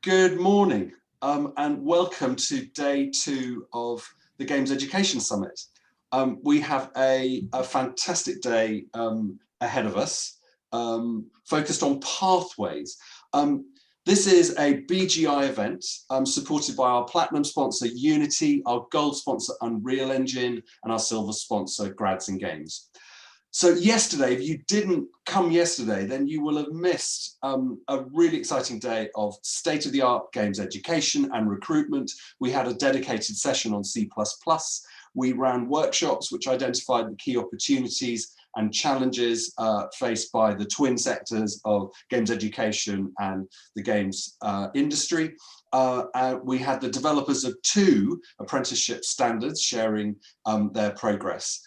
Good morning and welcome to day 2 of the Games Education Summit. We have a fantastic day ahead of us, focused on pathways. This is a BGI event supported by our platinum sponsor Unity, our gold sponsor Unreal Engine, and our silver sponsor Grads and Games. So yesterday, if you didn't come yesterday, then you will have missed a really exciting day of state-of-the-art games education and recruitment. We had a dedicated session on C++. We ran workshops which identified the key opportunities and challenges faced by the twin sectors of games education and the games industry. We had the developers of 2 apprenticeship standards sharing their progress.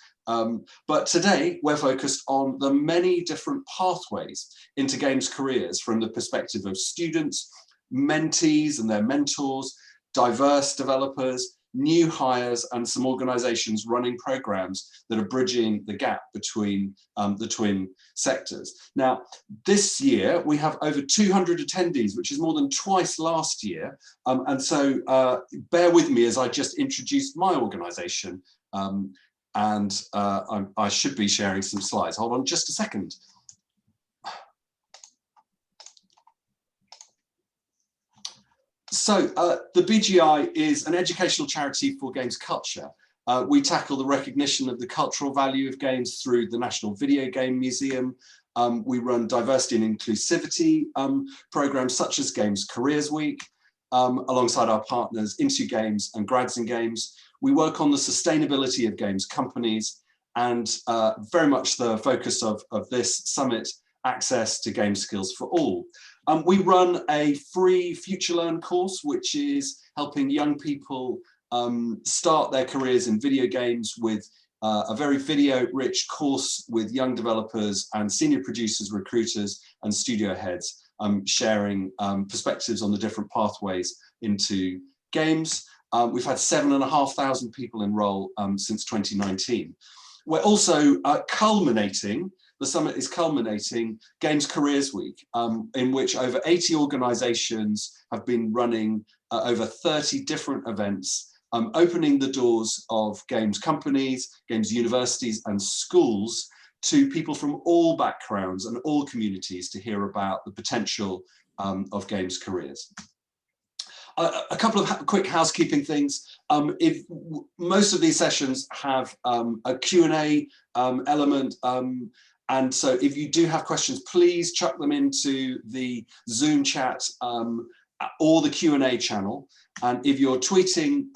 But today we're focused on the many different pathways into games careers from the perspective of students, mentees and their mentors, diverse developers, new hires, and some organizations running programs that are bridging the gap between the twin sectors. Now, this year we have over 200 attendees, which is more than twice last year. And so bear with me as I just introduced my organization. I should be sharing some slides. Hold on just a second. So the BGI is an educational charity for games culture. We tackle the recognition of the cultural value of games through the National Video Game Museum. We run diversity and inclusivity programs such as Games Careers Week, alongside our partners Into Games and Grads and Games. We work on the sustainability of games companies and very much the focus of this summit, access to game skills for all. We run a free Future Learn course, which is helping young people start their careers in video games with a very video-rich course with young developers and senior producers, recruiters, and studio heads sharing perspectives on the different pathways into games. We've had 7,500 people enroll since 2019. We're also culminating, the summit is culminating Games Careers Week, in which over 80 organizations have been running over 30 different events, opening the doors of games companies, games universities, and schools to people from all backgrounds and all communities to hear about the potential of games careers. A couple of quick housekeeping things. If most of these sessions have a Q&A element, and so if you do have questions, please chuck them into the Zoom chat or the Q&A channel. And if you're tweeting,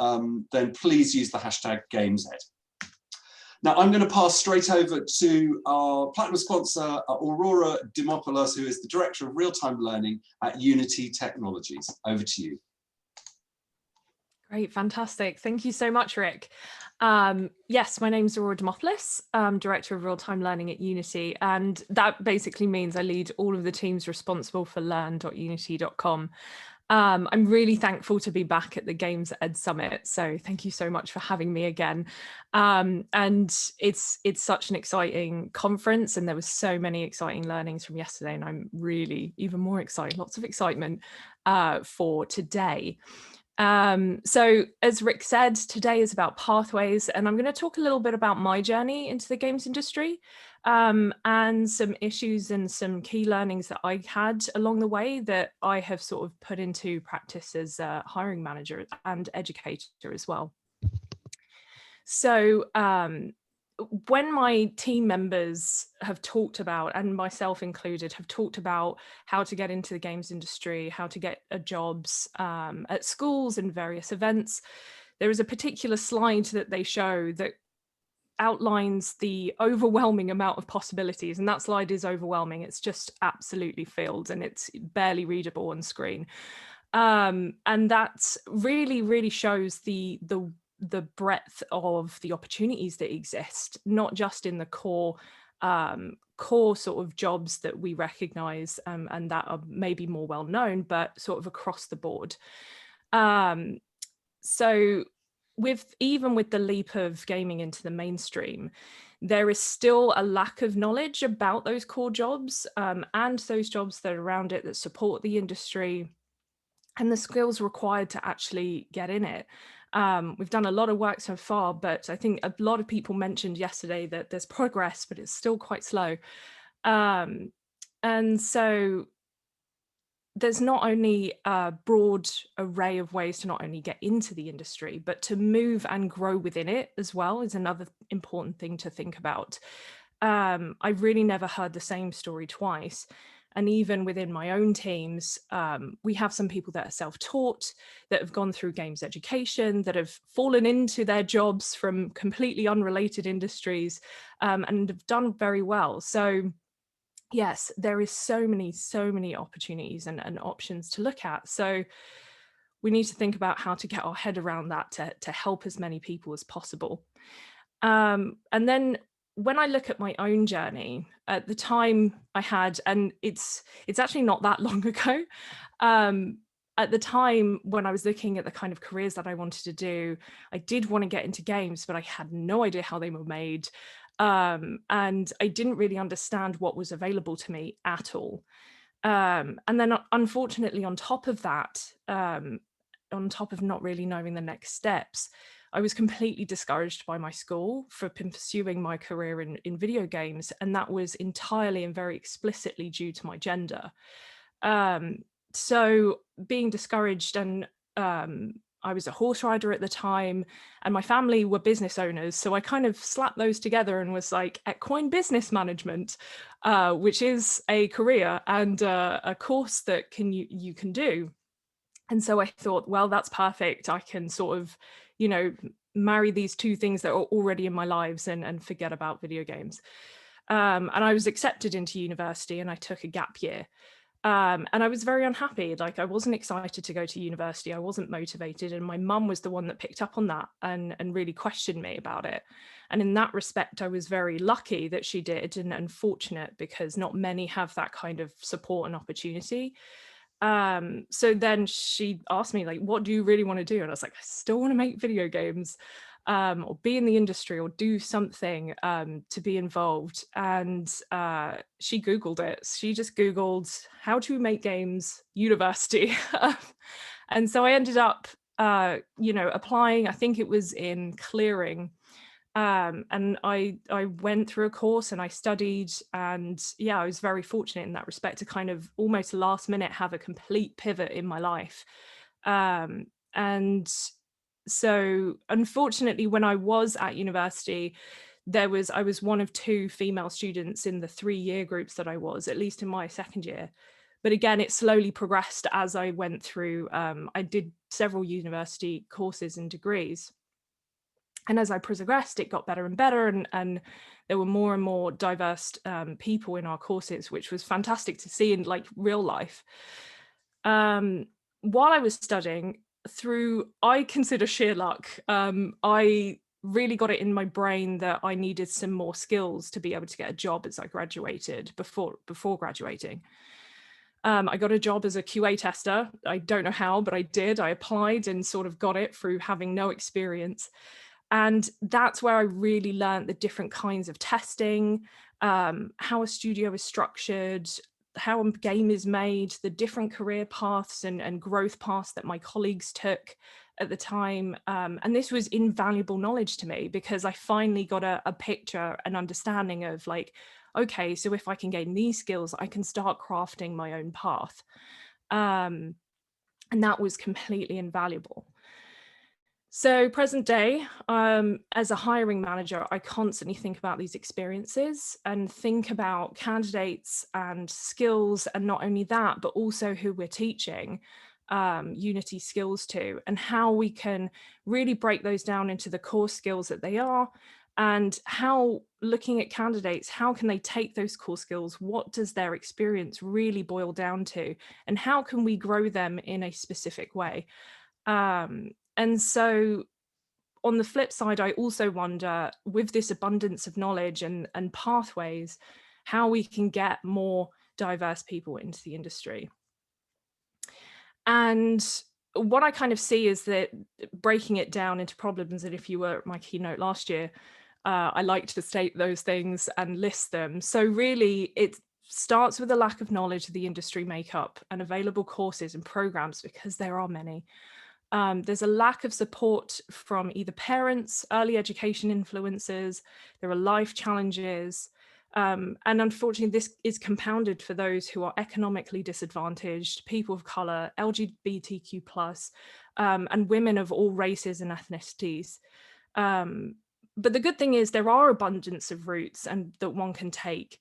then please use the hashtag GamesEd. Now I'm going to pass straight over to our platinum sponsor, Aurora Dimopoulos, who is the Director of Real-Time Learning at Unity Technologies. Over to you. Great, fantastic. Thank you so much, Rick. Yes, my name's Aurora Dimopoulos, Director of Real-Time Learning at Unity, and that basically means I lead all of the teams responsible for learn.unity.com. I'm really thankful to be back at the GamesEd Summit, so thank you so much for having me again. And it's such an exciting conference, and there was so many exciting learnings from yesterday, and I'm really even more excited, lots of excitement for today. So as Rick said, today is about pathways, and I'm going to talk a little bit about my journey into the games industry and some issues and some key learnings that I had along the way that I have sort of put into practice as a hiring manager and educator as well. So when my team members have talked about, and myself included, have talked about how to get into the games industry, how to get jobs at schools and various events, there is a particular slide that they show that outlines the overwhelming amount of possibilities, and that slide is overwhelming. It's just absolutely filled and it's barely readable on screen. And that really shows the breadth of the opportunities that exist, not just in the core sort of jobs that we recognize and that are maybe more well known, but sort of across the board. So even with the leap of gaming into the mainstream, there is still a lack of knowledge about those core jobs and those jobs that are around it that support the industry. and the skills required to actually get in it. We've done a lot of work so far, but I think a lot of people mentioned yesterday that there's progress, but it's still quite slow. And so there's not only a broad array of ways to not only get into the industry, but to move and grow within it as well is another important thing to think about. I've really never heard the same story twice. And even within my own teams, we have some people that are self-taught, that have gone through games education, that have fallen into their jobs from completely unrelated industries, and have done very well. So yes, there is so many opportunities and options to look at. So we need to think about how to get our head around that to help as many people as possible. And then when I look at my own journey, at the time I had, and it's actually not that long ago, at the time when I was looking at the kind of careers that I wanted to do, I did want to get into games, but I had no idea how they were made. And I didn't really understand what was available to me at all. And then unfortunately, on top of that, on top of not really knowing the next steps, I was completely discouraged by my school for pursuing my career in video games. And that was entirely and very explicitly due to my gender. So being discouraged, and I was a horse rider at the time, and my family were business owners. So I kind of slapped those together and was like, equine business management, which is a career and a course that you can do. And so I thought, well, that's perfect. I can sort of, marry these two things that are already in my lives and forget about video games. And I was accepted into university and I took a gap year. And I was very unhappy. Like, I wasn't excited to go to university. I wasn't motivated. And my mum was the one that picked up on that and really questioned me about it. And in that respect, I was very lucky that she did, and fortunate, because not many have that kind of support and opportunity. So then she asked me, like, what do you really want to do? And I was like, I still want to make video games, or be in the industry, or do something to be involved. And she Googled it. She just Googled how to make games university. And so I ended up, applying. I think it was in clearing. And I went through a course and I studied, and yeah, I was very fortunate in that respect to kind of almost last minute have a complete pivot in my life. And so unfortunately, when I was at university, I was one of two female students in the 3-year groups that I was, at least in my second year. But again, it slowly progressed as I went through. I did several university courses and degrees. And as I progressed, it got better and better, and there were more and more diverse people in our courses, which was fantastic to see in like real life. While I was studying, I consider sheer luck, I really got it in my brain that I needed some more skills to be able to get a job as I graduated, before graduating. I got a job as a QA tester. I don't know how, but I did. I applied and sort of got it through having no experience. And that's where I really learned the different kinds of testing, how a studio is structured, how a game is made, the different career paths and growth paths that my colleagues took at the time. And this was invaluable knowledge to me, because I finally got a picture, an understanding of like, okay, so if I can gain these skills, I can start crafting my own path. And that was completely invaluable. So present day, as a hiring manager, I constantly think about these experiences and think about candidates and skills, and not only that, but also who we're teaching Unity skills to, and how we can really break those down into the core skills that they are, and how, looking at candidates, how can they take those core skills? What does their experience really boil down to? And how can we grow them in a specific way? And so on the flip side, I also wonder, with this abundance of knowledge and pathways, how we can get more diverse people into the industry. And what I kind of see is that, breaking it down into problems, and if you were at my keynote last year, I like to state those things and list them. So really, it's starts with a lack of knowledge of the industry makeup and available courses and programs, because there are many. There's a lack of support from either parents, early education influencers, there are life challenges, and unfortunately this is compounded for those who are economically disadvantaged, people of colour, LGBTQ+, and women of all races and ethnicities. But the good thing is there are abundance of routes and that one can take,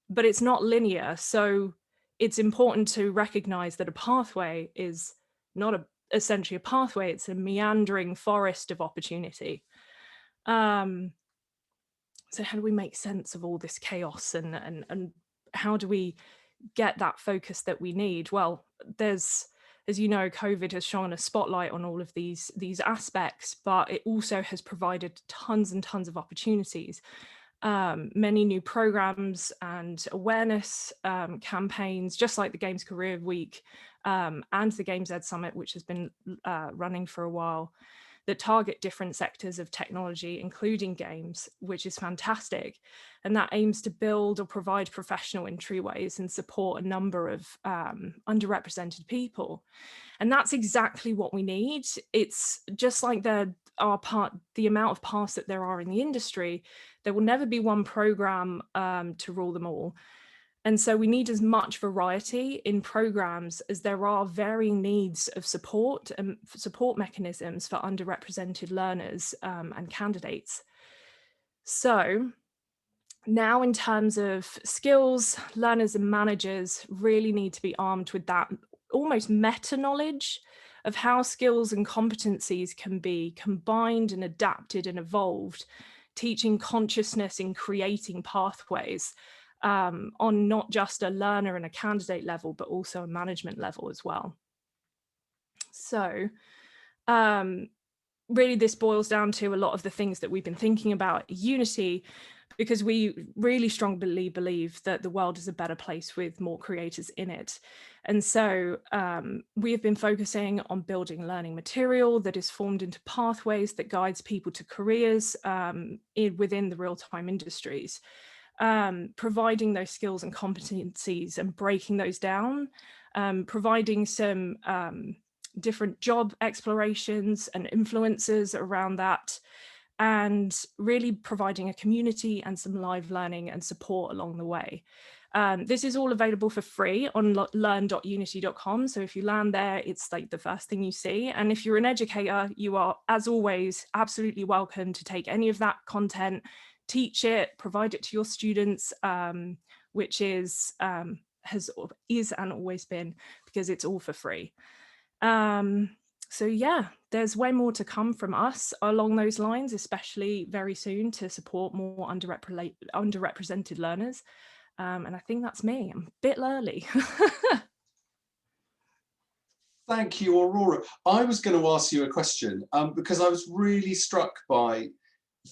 but it's not linear. So it's important to recognise that a pathway is not essentially a pathway, it's a meandering forest of opportunity. So how do we make sense of all this chaos, and how do we get that focus that we need? Well, there's, as you know, COVID has shone a spotlight on all of these aspects, but it also has provided tons and tons of opportunities. Many new programs and awareness campaigns, just like the Games Career Week and the GamesEd Summit, which has been running for a while, that target different sectors of technology, including games, which is fantastic. And that aims to build or provide professional entryways and support a number of underrepresented people. And that's exactly what we need. It's just like the amount of paths that there are in the industry, there will never be one program to rule them all. And so we need as much variety in programs as there are varying needs of support and support mechanisms for underrepresented learners and candidates. So now, in terms of skills, learners and managers really need to be armed with that almost meta knowledge of how skills and competencies can be combined and adapted and evolved, teaching consciousness in creating pathways on not just a learner and a candidate level, but also a management level as well. So really this boils down to a lot of the things that we've been thinking about at Unity, because we really strongly believe that the world is a better place with more creators in it. And so we have been focusing on building learning material that is formed into pathways that guides people to careers within the real-time industries, providing those skills and competencies and breaking those down, providing some different job explorations and influences around that, and really providing a community and some live learning and support along the way. This is all available for free on learn.unity.com. So if you land there, it's like the first thing you see. And if you're an educator, you are, as always, absolutely welcome to take any of that content, teach it, provide it to your students, which is and always been, because it's all for free. So yeah, there's way more to come from us along those lines, especially very soon, to support more underrepresented learners. And I think that's me. I'm a bit early. Thank you, Aurora. I was going to ask you a question because I was really struck by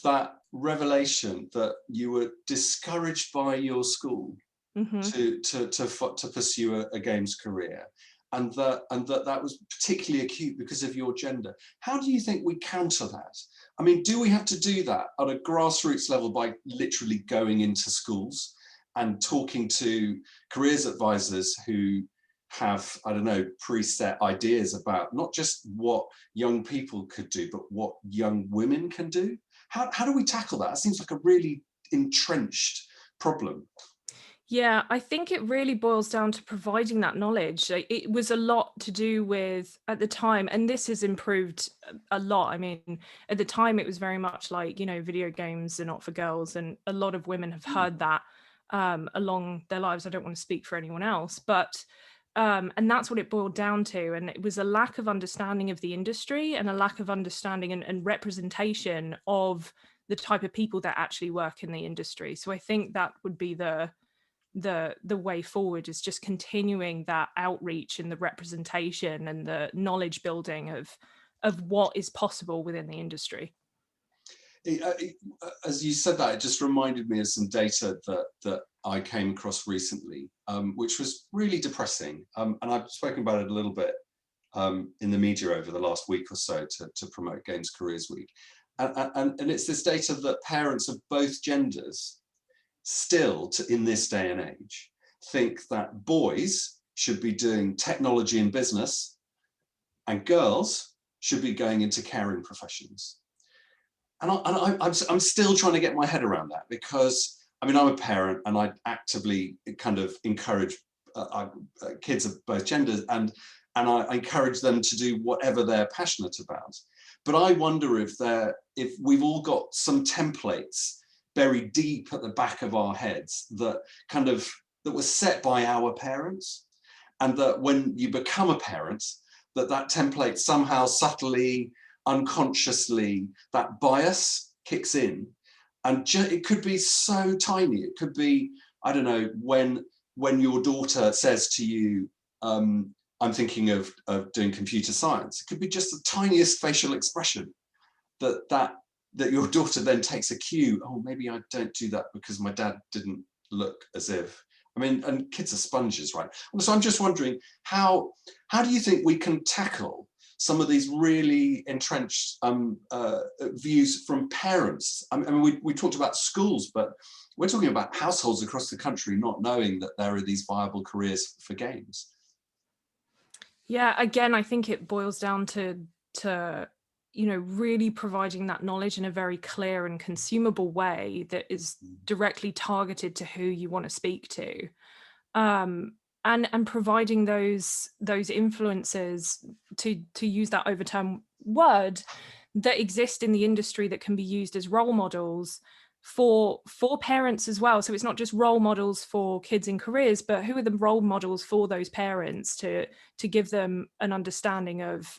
that revelation that you were discouraged by your school to pursue a games career, and that was particularly acute because of your gender. How do you think we counter that? I mean, do we have to do that at a grassroots level by literally going into schools and talking to careers advisors who have, I don't know, preset ideas about not just what young people could do, but what young women can do? How do we tackle that? It seems like a really entrenched problem. Yeah, I think it really boils down to providing that knowledge. It was a lot to do with, at the time, and this has improved a lot. I mean, at the time, it was very much like, you know, video games are not for girls. And a lot of women have heard that along their lives. I don't want to speak for anyone else, but and that's what it boiled down to. And it was a lack of understanding of the industry and a lack of understanding and representation of the type of people that actually work in the industry. So I think that would be the way forward, is just continuing that outreach and the representation and the knowledge building of what is possible within the industry. As you said that, it just reminded me of some data that I came across recently, which was really depressing. And I've spoken about it a little bit in the media over the last week or so to promote Games Careers Week. And it's this data that parents of both genders still, in this day and age, think that boys should be doing technology and business and girls should be going into caring professions. And I'm still trying to get my head around that, because I mean, I'm a parent and I actively kind of encourage kids of both genders, and I encourage them to do whatever they're passionate about. But I wonder if we've all got some templates buried deep at the back of our heads that were set by our parents, and that when you become a parent, that template somehow subtly, unconsciously, that bias kicks in. And it could be so tiny. It could be, I don't know, when your daughter says to you, I'm thinking of doing computer science. It could be just the tiniest facial expression that your daughter then takes a cue. Oh, maybe I don't do that because my dad didn't look as if. I mean, and kids are sponges, right? So I'm just wondering, how do you think we can tackle some of these really entrenched views from parents? I mean, we talked about schools, but we're talking about households across the country not knowing that there are these viable careers for games. Yeah, again, I think it boils down to really providing that knowledge in a very clear and consumable way that is directly targeted to who you want to speak to, and providing those influences, to use that overturned word, that exist in the industry that can be used as role models for parents as well. So it's not just role models for kids in careers, but who are the role models for those parents to give them an understanding of,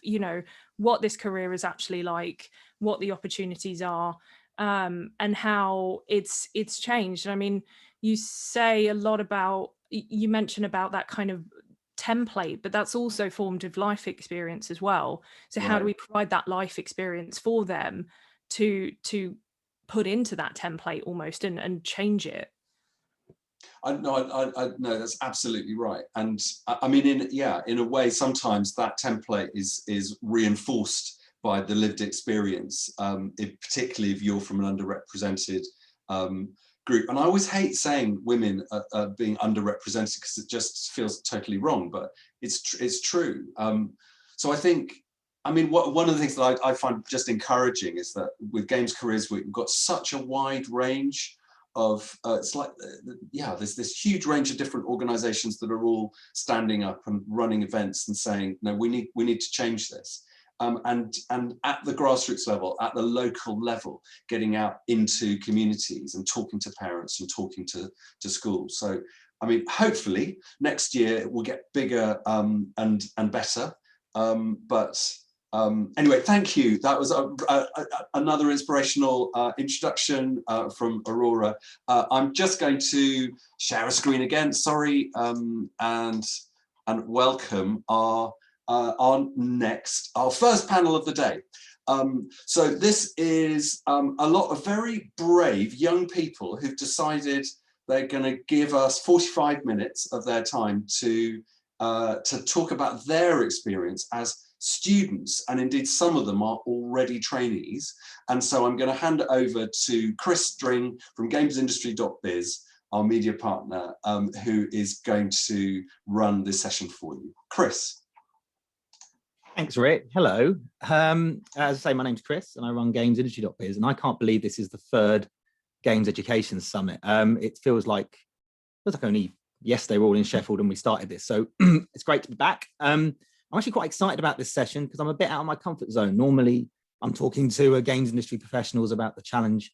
what this career is actually like, what the opportunities are, and how it's changed. I mean, you say a lot about, you mention about that kind of template, but that's also formed of life experience as well. So how do we provide that life experience for them to put into that template almost and change it? No, that's absolutely right. And I mean, in a way, sometimes that template is reinforced by the lived experience, particularly if you're from an underrepresented group. And I always hate saying women are being underrepresented, because it just feels totally wrong, but it's true. So I think, I mean, one of the things that I find just encouraging is that with Games Careers Week, we've got such a wide range of, there's this huge range of different organizations that are all standing up and running events and saying, no, we need to change this. And at the grassroots level, at the local level, getting out into communities and talking to parents and talking to schools. So, I mean, hopefully next year it will get bigger and better. Anyway, thank you. That was another inspirational introduction from Aurora. I'm just going to share a screen again, sorry, and welcome our first panel of the day. So this is a lot of very brave young people who've decided they're going to give us 45 minutes of their time to talk about their experience as students, and indeed some of them are already trainees. And so I'm going to hand it over to Chris String from GamesIndustry.biz, our media partner, who is going to run this session for you. Chris. Thanks, Rick. Hello. As I say, my name's Chris and I run GamesIndustry.biz, and I can't believe this is the third Games Education Summit. It feels like only yesterday we were all in Sheffield and we started this, so it's great to be back. I'm actually quite excited about this session because I'm a bit out of my comfort zone. Normally, I'm talking to games industry professionals about the challenges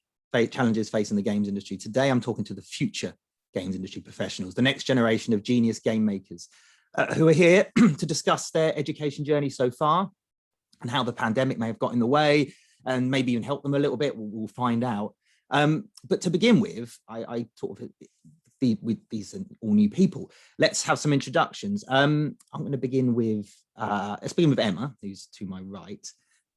facing the games industry. Today, I'm talking to the future games industry professionals, the next generation of genius game makers who are here to discuss their education journey so far and how the pandemic may have got in the way and maybe even help them a little bit. We'll find out. But to begin with, I sort of, with these all new people, let's have some introductions. I'm going to begin with, let's begin with Emma, who's to my right.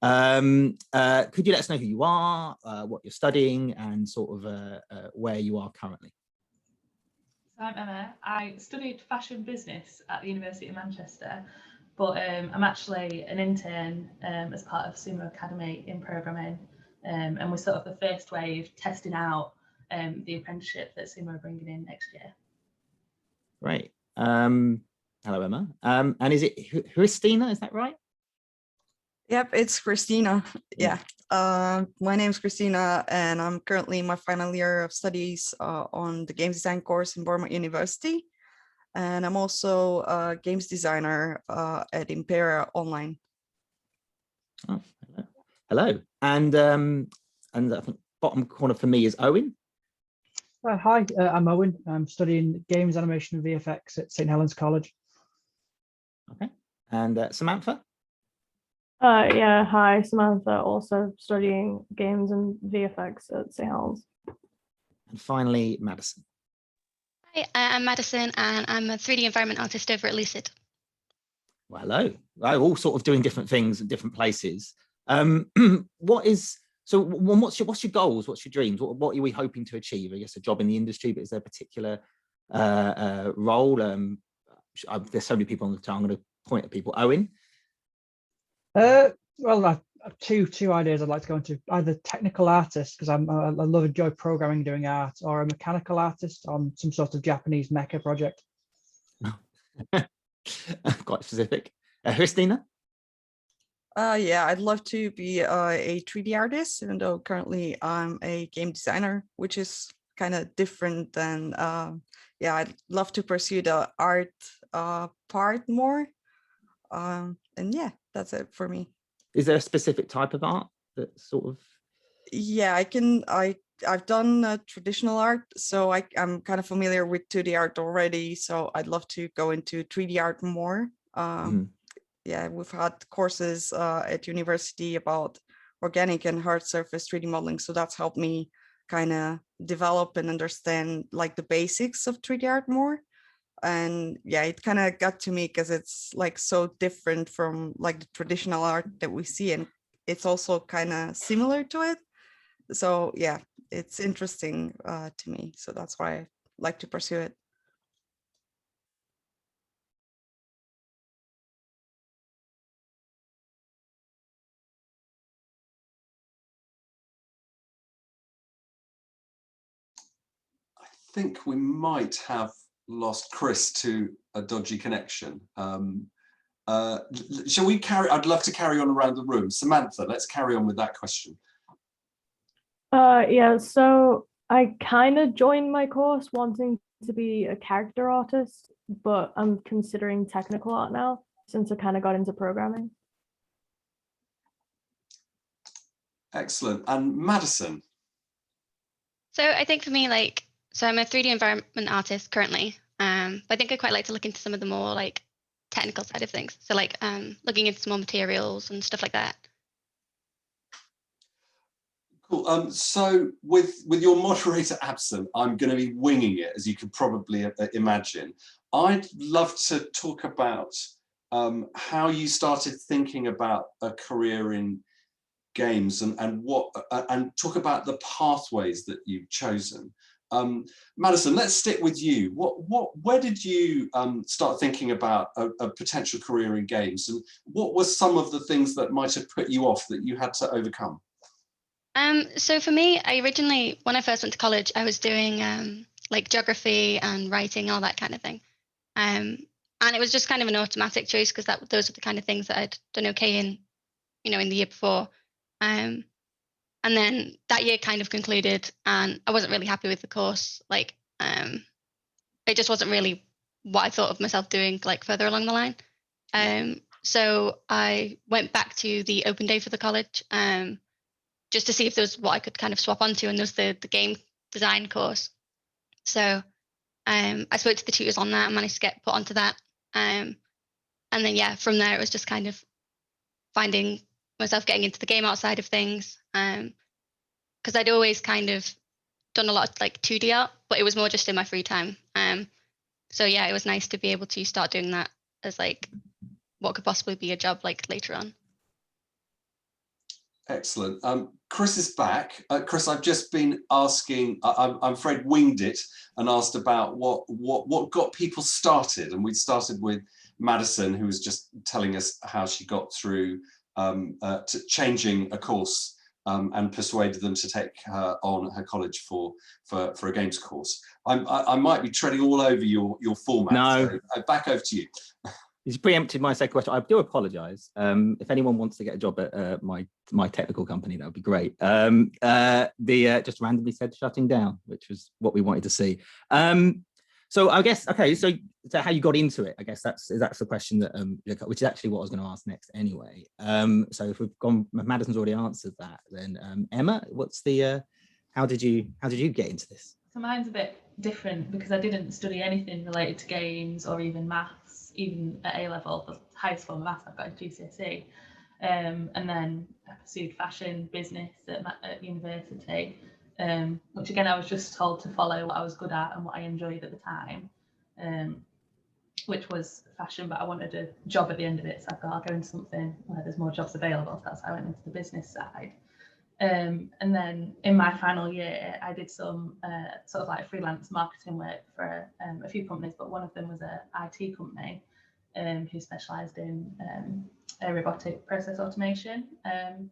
Could you let us know who you are, what you're studying, and sort of where you are currently? So I'm Emma. I studied fashion business at the University of Manchester, but I'm actually an intern as part of Sumo Academy in programming, and we're sort of the first wave testing out the apprenticeship that Sumo are bringing in next year. Great. Hello, Emma. And is it Christina? Is that right? Yep, it's Christina. Yeah. My name is Christina, and I'm currently in my final year of studies on the games design course in Bournemouth University. And I'm also a games designer at Impera Online. Oh, hello. And I think bottom corner for me is Owen. Hi, I'm Owen. I'm studying games animation and VFX at St. Helens College. Okay. And Samantha? Yeah, hi, Samantha, also studying games and VFX at St. Helens. And finally, Madison. Hi, I'm Madison, and I'm a 3D environment artist over at Lucid. Well, hello. Right, all sort of doing different things in different places. What's your goals? What's your dreams? What are we hoping to achieve? I guess a job in the industry, but is there a particular role? There's so many people on the time. I'm going to point at people. Owen? Well, I have two ideas I'd like to go into. Either technical artist, because I enjoy programming, doing art, or a mechanical artist on some sort of Japanese mecha project. Quite specific. Christina? Yeah, I'd love to be a 3D artist, even though currently I'm a game designer, which is kind of different than, yeah, I'd love to pursue the art part more. And yeah, that's it for me. Is there a specific type of art that sort of? Yeah, I've done traditional art, so I'm kind of familiar with 2D art already. So I'd love to go into 3D art more. Yeah, we've had courses at university about organic and hard surface 3D modeling. So that's helped me kind of develop and understand like the basics of 3D art more. And yeah, it kind of got to me because it's like so different from like the traditional art that we see, and it's also kind of similar to it. So yeah, it's interesting to me. So that's why I like to pursue it. I think we might have lost Chris to a dodgy connection. Shall we carry? I'd love to carry on around the room. Samantha, let's carry on with that question. Yeah, so I kind of joined my course wanting to be a character artist, but I'm considering technical art now since I kind of got into programming. Excellent. And Madison? So I think for me, so I'm a 3D environment artist currently, but I think I quite like to look into some of the more technical side of things. So looking into some more materials and stuff like that. Cool. So with your moderator absent, I'm going to be winging it, as you can probably imagine. I'd love to talk about how you started thinking about a career in games and talk about the pathways that you've chosen. Madison, let's stick with you. Where did you start thinking about a potential career in games, and what were some of the things that might have put you off that you had to overcome? So for me, I originally, when I first went to college, I was doing geography and writing, all that kind of thing. And it was just kind of an automatic choice because those are the kind of things that I'd done okay in, in the year before. And then that year kind of concluded and I wasn't really happy with the course. It just wasn't really what I thought of myself doing further along the line. So I went back to the open day for the college just to see if there was what I could kind of swap onto, and there was the game design course. So I spoke to the tutors on that and managed to get put onto that. And then, yeah, from there, it was just kind of finding myself getting into the game outside of things. Because I'd always kind of done a lot of 2D art, but it was more just in my free time. So yeah, it was nice to be able to start doing that as what could possibly be a job later on. Excellent. Chris is back. Chris, I've just been asking, I'm afraid winged it and asked about what got people started. And we started with Madison, who was just telling us how she got through to changing a course and persuaded them to take her on her college for a games course. I might be treading all over your format. No. So back over to you. He's preempted my second question. I do apologise. If anyone wants to get a job at my technical company, that would be great. Just randomly said shutting down, which was what we wanted to see. So I guess, okay, so how you got into it, I guess that's the question that which is actually what I was going to ask next anyway. So if Madison's already answered that, then Emma, what's the how did you get into this? So mine's a bit different because I didn't study anything related to games or even maths, even at A level. The highest form of maths I've got is GCSE. And then I pursued fashion business at university, which again I was just told to follow what I was good at and what I enjoyed at the time, which was fashion, but I wanted a job at the end of it, so I thought I'll go into something where there's more jobs available. So that's how I went into the business side. And then in my final year, I did some sort of like freelance marketing work for a few companies, but one of them was an IT company who specialised in robotic process automation. And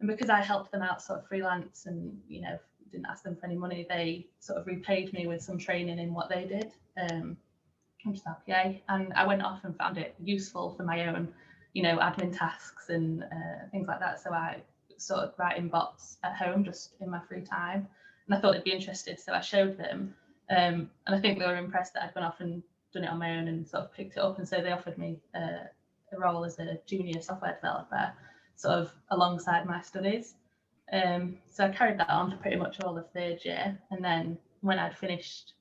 because I helped them out sort of freelance and, you know, didn't ask them for any money, they sort of repaid me with some training in what they did. I'm just RPA, and I went off and found it useful for my own, you know, admin tasks and things like that. So I sort of writing bots at home just in my free time, and I thought they'd be interested, so I showed them, and I think they were impressed that I'd gone off and done it on my own and sort of picked it up, and so they offered me a role as a junior software developer sort of alongside my studies. So I carried that on for pretty much all of third year, and then when I'd finished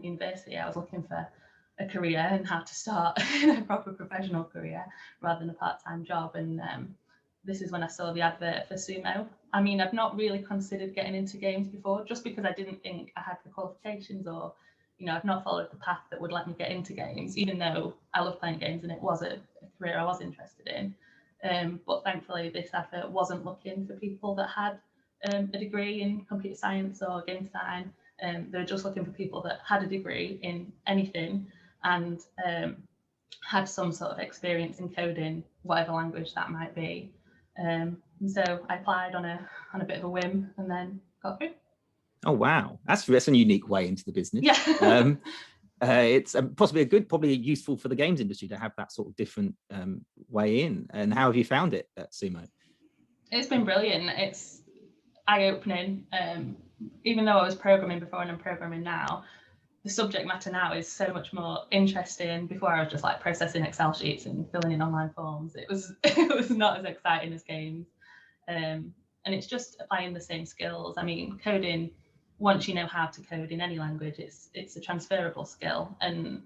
university, I was looking for a career and how to start a proper professional career rather than a part-time job, and this is when I saw the advert for Sumo. I mean, I've not really considered getting into games before, just because I didn't think I had the qualifications, or, you know, I've not followed the path that would let me get into games, even though I love playing games and it was a career I was interested in. But thankfully, this advert wasn't looking for people that had a degree in computer science or game design. They were just looking for people that had a degree in anything and had some sort of experience in coding, whatever language that might be. So I applied on a bit of a whim and then got through. Oh wow, that's a unique way into the business. Yeah. It's probably useful for the games industry to have that sort of different way in. And how have you found it at Sumo? It's been brilliant. It's eye-opening. Even though I was programming before and I'm programming now, the subject matter now is so much more interesting. Before I was just like processing Excel sheets and filling in online forms. It was not as exciting as games. And it's just applying the same skills. I mean, coding, once you know how to code in any language, it's a transferable skill. And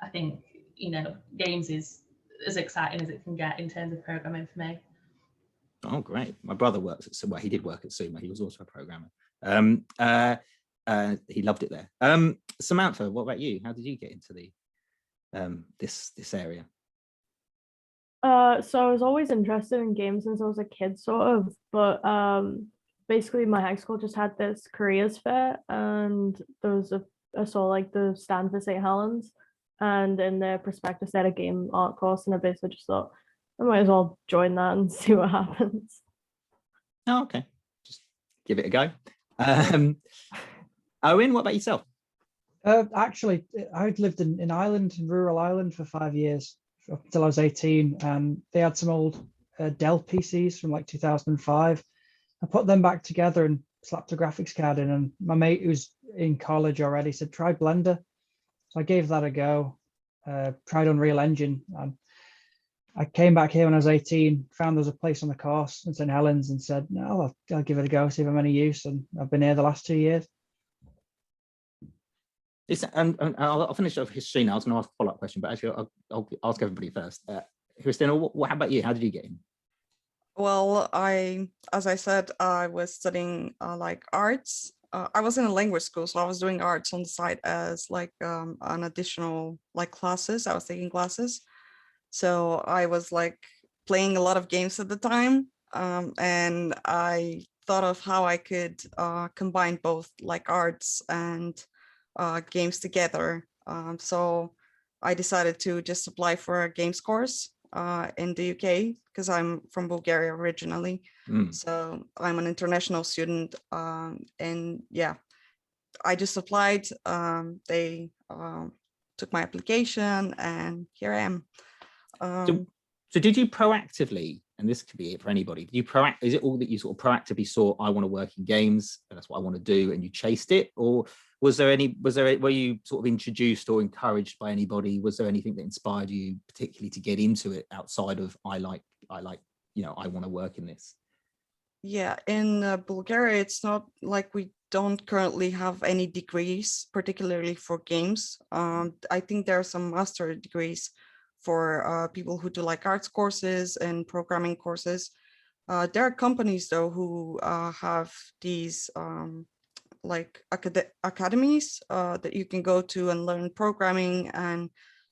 I think, you know, games is as exciting as it can get in terms of programming for me. Oh, great. My brother works at Sumo. Well, he did work at Sumo. He was also a programmer. He loved it there. Samantha, what about you? How did you get into the this area? So I was always interested in games since I was a kid, sort of, but basically my high school just had this careers fair, and there was I saw like the stand for St. Helens, and in their prospectus they had a game art course, and I basically just thought I might as well join that and see what happens. Oh, okay, just give it a go. Owen, what about yourself? Actually, I'd lived in Ireland, in rural Ireland, for 5 years up until I was 18, and they had some old Dell PCs from like 2005. I put them back together and slapped a graphics card in, and my mate who's in college already said, try Blender. So I gave that a go, tried Unreal Engine, and I came back here when I was 18, found there was a place on the course in St. Helens and said, no, I'll give it a go, see if I'm any use. And I've been here the last 2 years. And I'll finish off history now. I was going to ask a follow-up question, but actually I'll ask everybody first. Christina, how about you? How did you get in? Well, as I said, I was studying like arts. I was in a language school, so I was doing arts on the side as like an additional like classes. I was taking classes. So I was like playing a lot of games at the time, and I thought of how I could combine both like arts and games together. So I decided to just apply for a games course. in the UK because I'm from Bulgaria originally. So I'm an international student, and yeah, I just applied. They took my application, and here I am. So did you proactively, and this could be it for anybody, did you is it all that you sort of proactively saw, I want to work in games, and that's what I want to do, and you chased it? Or were you sort of introduced or encouraged by anybody? Was there anything that inspired you particularly to get into it outside of I like, you know, I want to work in this? Yeah, in Bulgaria, it's not like we don't currently have any degrees, particularly for games. I think there are some master degrees for people who do like arts courses and programming courses. There are companies though who have these like academies that you can go to and learn programming and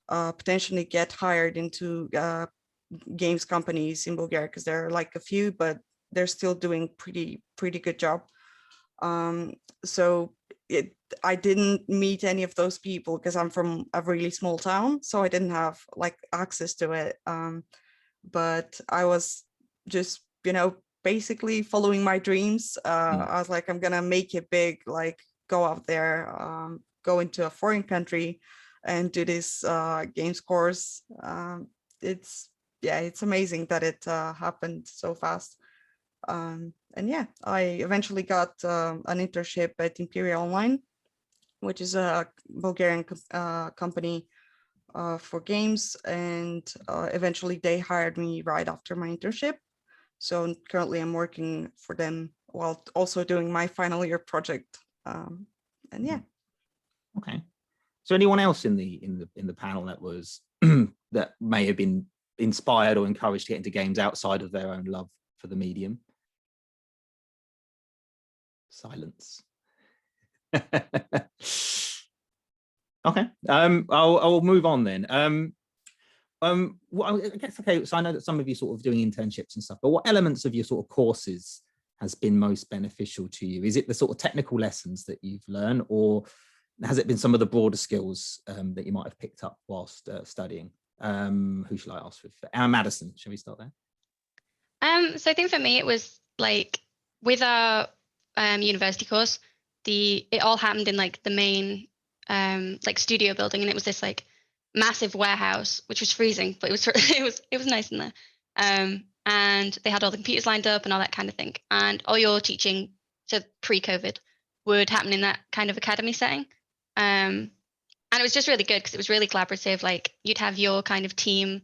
potentially get hired into games companies in Bulgaria, because there are like a few, but they're still doing pretty good job. So I didn't meet any of those people because I'm from a really small town, so I didn't have like access to it. But I was just, you know, basically following my dreams. I was like, I'm gonna make it big, like go out there, go into a foreign country and do this games course. It's amazing that it happened so fast. And yeah, I eventually got an internship at Imperial Online, which is a Bulgarian company for games, and eventually they hired me right after my internship. So currently I'm working for them while also doing my final year project. And yeah. Okay. So anyone else in the panel that was that may have been inspired or encouraged to get into games outside of their own love for the medium? Silence. Okay. I'll move on then. Well, I guess, okay, so I know that some of you sort of doing internships and stuff, but what elements of your sort of courses has been most beneficial to you? Is it the sort of technical lessons that you've learned, or has it been some of the broader skills that you might have picked up whilst studying? Who shall I ask for? Madison, shall we start there? So I think for me, it was like with our university course, it all happened in like the main like studio building, and it was this like massive warehouse, which was freezing, but it was nice in there. And they had all the computers lined up and all that kind of thing. And all your teaching, so pre-COVID, would happen in that kind of academy setting. And it was just really good because it was really collaborative. Like you'd have your kind of team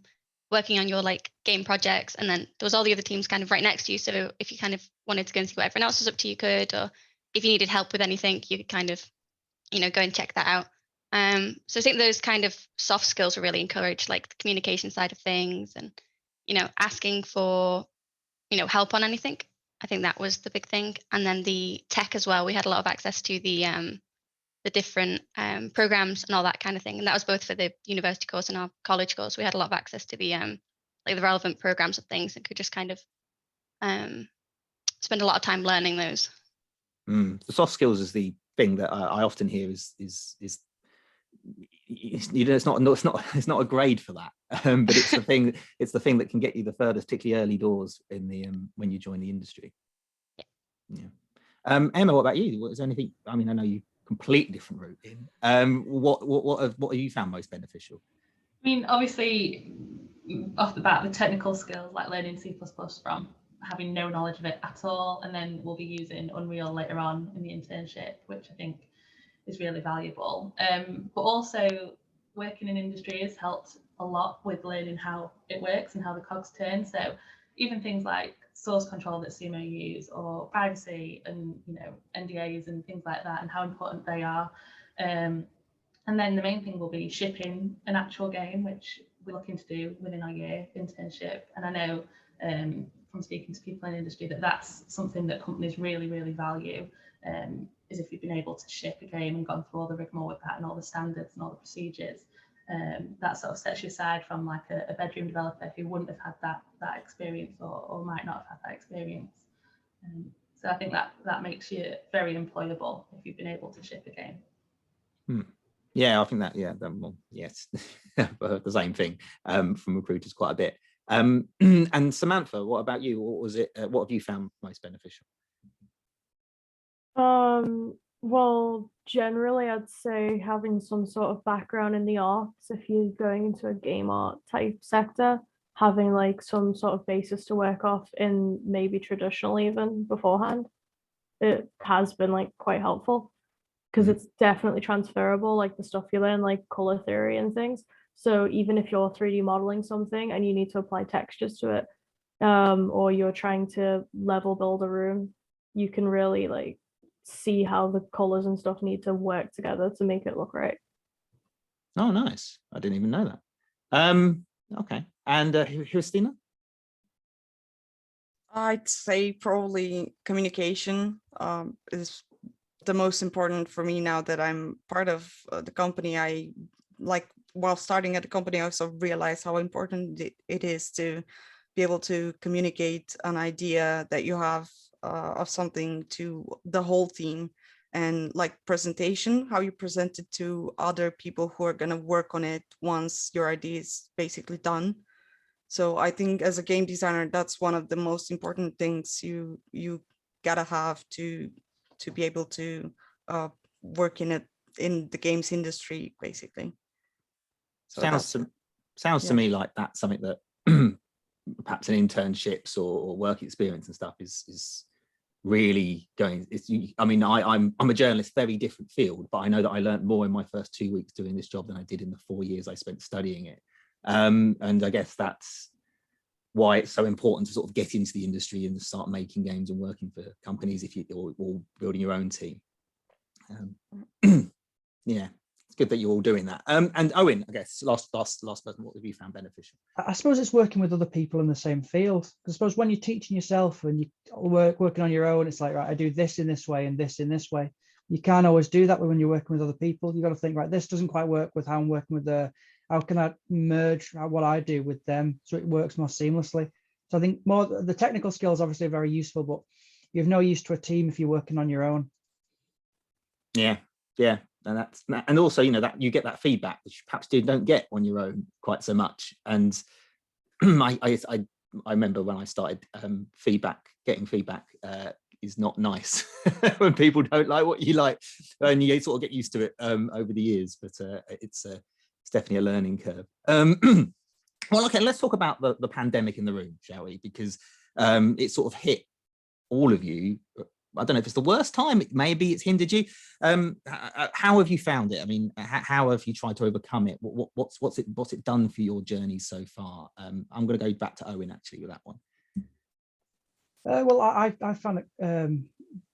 working on your like game projects, and then there was all the other teams kind of right next to you. So if you kind of wanted to go and see what everyone else was up to, you could, or if you needed help with anything, you could kind of, you know, go and check that out. So I think those kind of soft skills are really encouraged, like the communication side of things, and, you know, asking for, you know, help on anything. I think that was the big thing. And then the tech as well. We had a lot of access to the different programs and all that kind of thing. And that was both for the university course and our college course. We had a lot of access to the like the relevant programs and things, and could just kind of spend a lot of time learning those. The soft skills is the thing that I often hear is you know, it's not a grade for that, but it's the thing that can get you the furthest, particularly early doors in the when you join the industry. Yeah. Emma, what about you? Is there anything? I mean, I know you completely different route in. What have you found most beneficial? I mean, obviously, off the bat, the technical skills like learning C++ from having no knowledge of it at all, and then we'll be using Unreal later on in the internship, which I think is really valuable. But also working in industry has helped a lot with learning how it works and how the cogs turn. So even things like source control that Sumo use, or privacy and, you know, NDAs and things like that, and how important they are. And then the main thing will be shipping an actual game, which we're looking to do within our year internship. And I know from speaking to people in industry that that's something that companies really, really value, is if you've been able to ship a game and gone through all the rigmarole with that and all the standards and all the procedures. That sort of sets you aside from like a bedroom developer who wouldn't have had that experience, or might not have had that experience. So I think that makes you very employable if you've been able to ship a game. Yeah, I think that, well, yes, I've heard the same thing from recruiters quite a bit. And Samantha, what about you? What was it? What have you found most beneficial? Well, generally, I'd say having some sort of background in the arts, if you're going into a game art type sector, having like some sort of basis to work off in maybe traditional even beforehand, it has been like quite helpful because it's definitely transferable, like the stuff you learn, like color theory and things. So even if you're 3D modeling something and you need to apply textures to it, or you're trying to level build a room, you can really like see how the colors and stuff need to work together to make it look right. Oh, nice. I didn't even know that. Okay. And Christina? I'd say probably communication is the most important for me now that I'm part of the company. I like, while starting at the company, I also realized how important it is to be able to communicate an idea that you have of something to the whole team, and like presentation, how you present it to other people who are going to work on it once your idea is basically done. So I think as a game designer, that's one of the most important things you gotta have to be able to work in the games industry, basically. So sounds to me like that's something that perhaps in internships or work experience and stuff is really going. I mean, I'm a journalist, very different field, but I know that I learned more in my first 2 weeks doing this job than I did in the 4 years I spent studying it. And I guess that's why it's so important to sort of get into the industry and start making games and working for companies or building your own team. Yeah, it's good that you're all doing that. And Owen, I guess last person, what have you found beneficial? I suppose it's working with other people in the same field. I suppose when you're teaching yourself and you're working on your own, it's like, right, I do this in this way and this in this way. You can't always do that when you're working with other people. You've got to think, right, this doesn't quite work with how I'm working with how can I merge what I do with them so it works more seamlessly. So I think more the technical skills obviously are very useful, but you have no use to a team if you're working on your own. Yeah, and also, you know, that you get that feedback which perhaps you don't get on your own quite so much. And I remember when I started, getting feedback is not nice when people don't like what you like, and you sort of get used to it over the years. But it's definitely a learning curve. Well, okay, let's talk about the pandemic in the room, shall we? Because it sort of hit all of you. I don't know if it's the worst time, maybe it's hindered you. How have you found it? I mean, how have you tried to overcome it? What's it done for your journey so far? I'm going to go back to Owen actually with that one. Well, I found it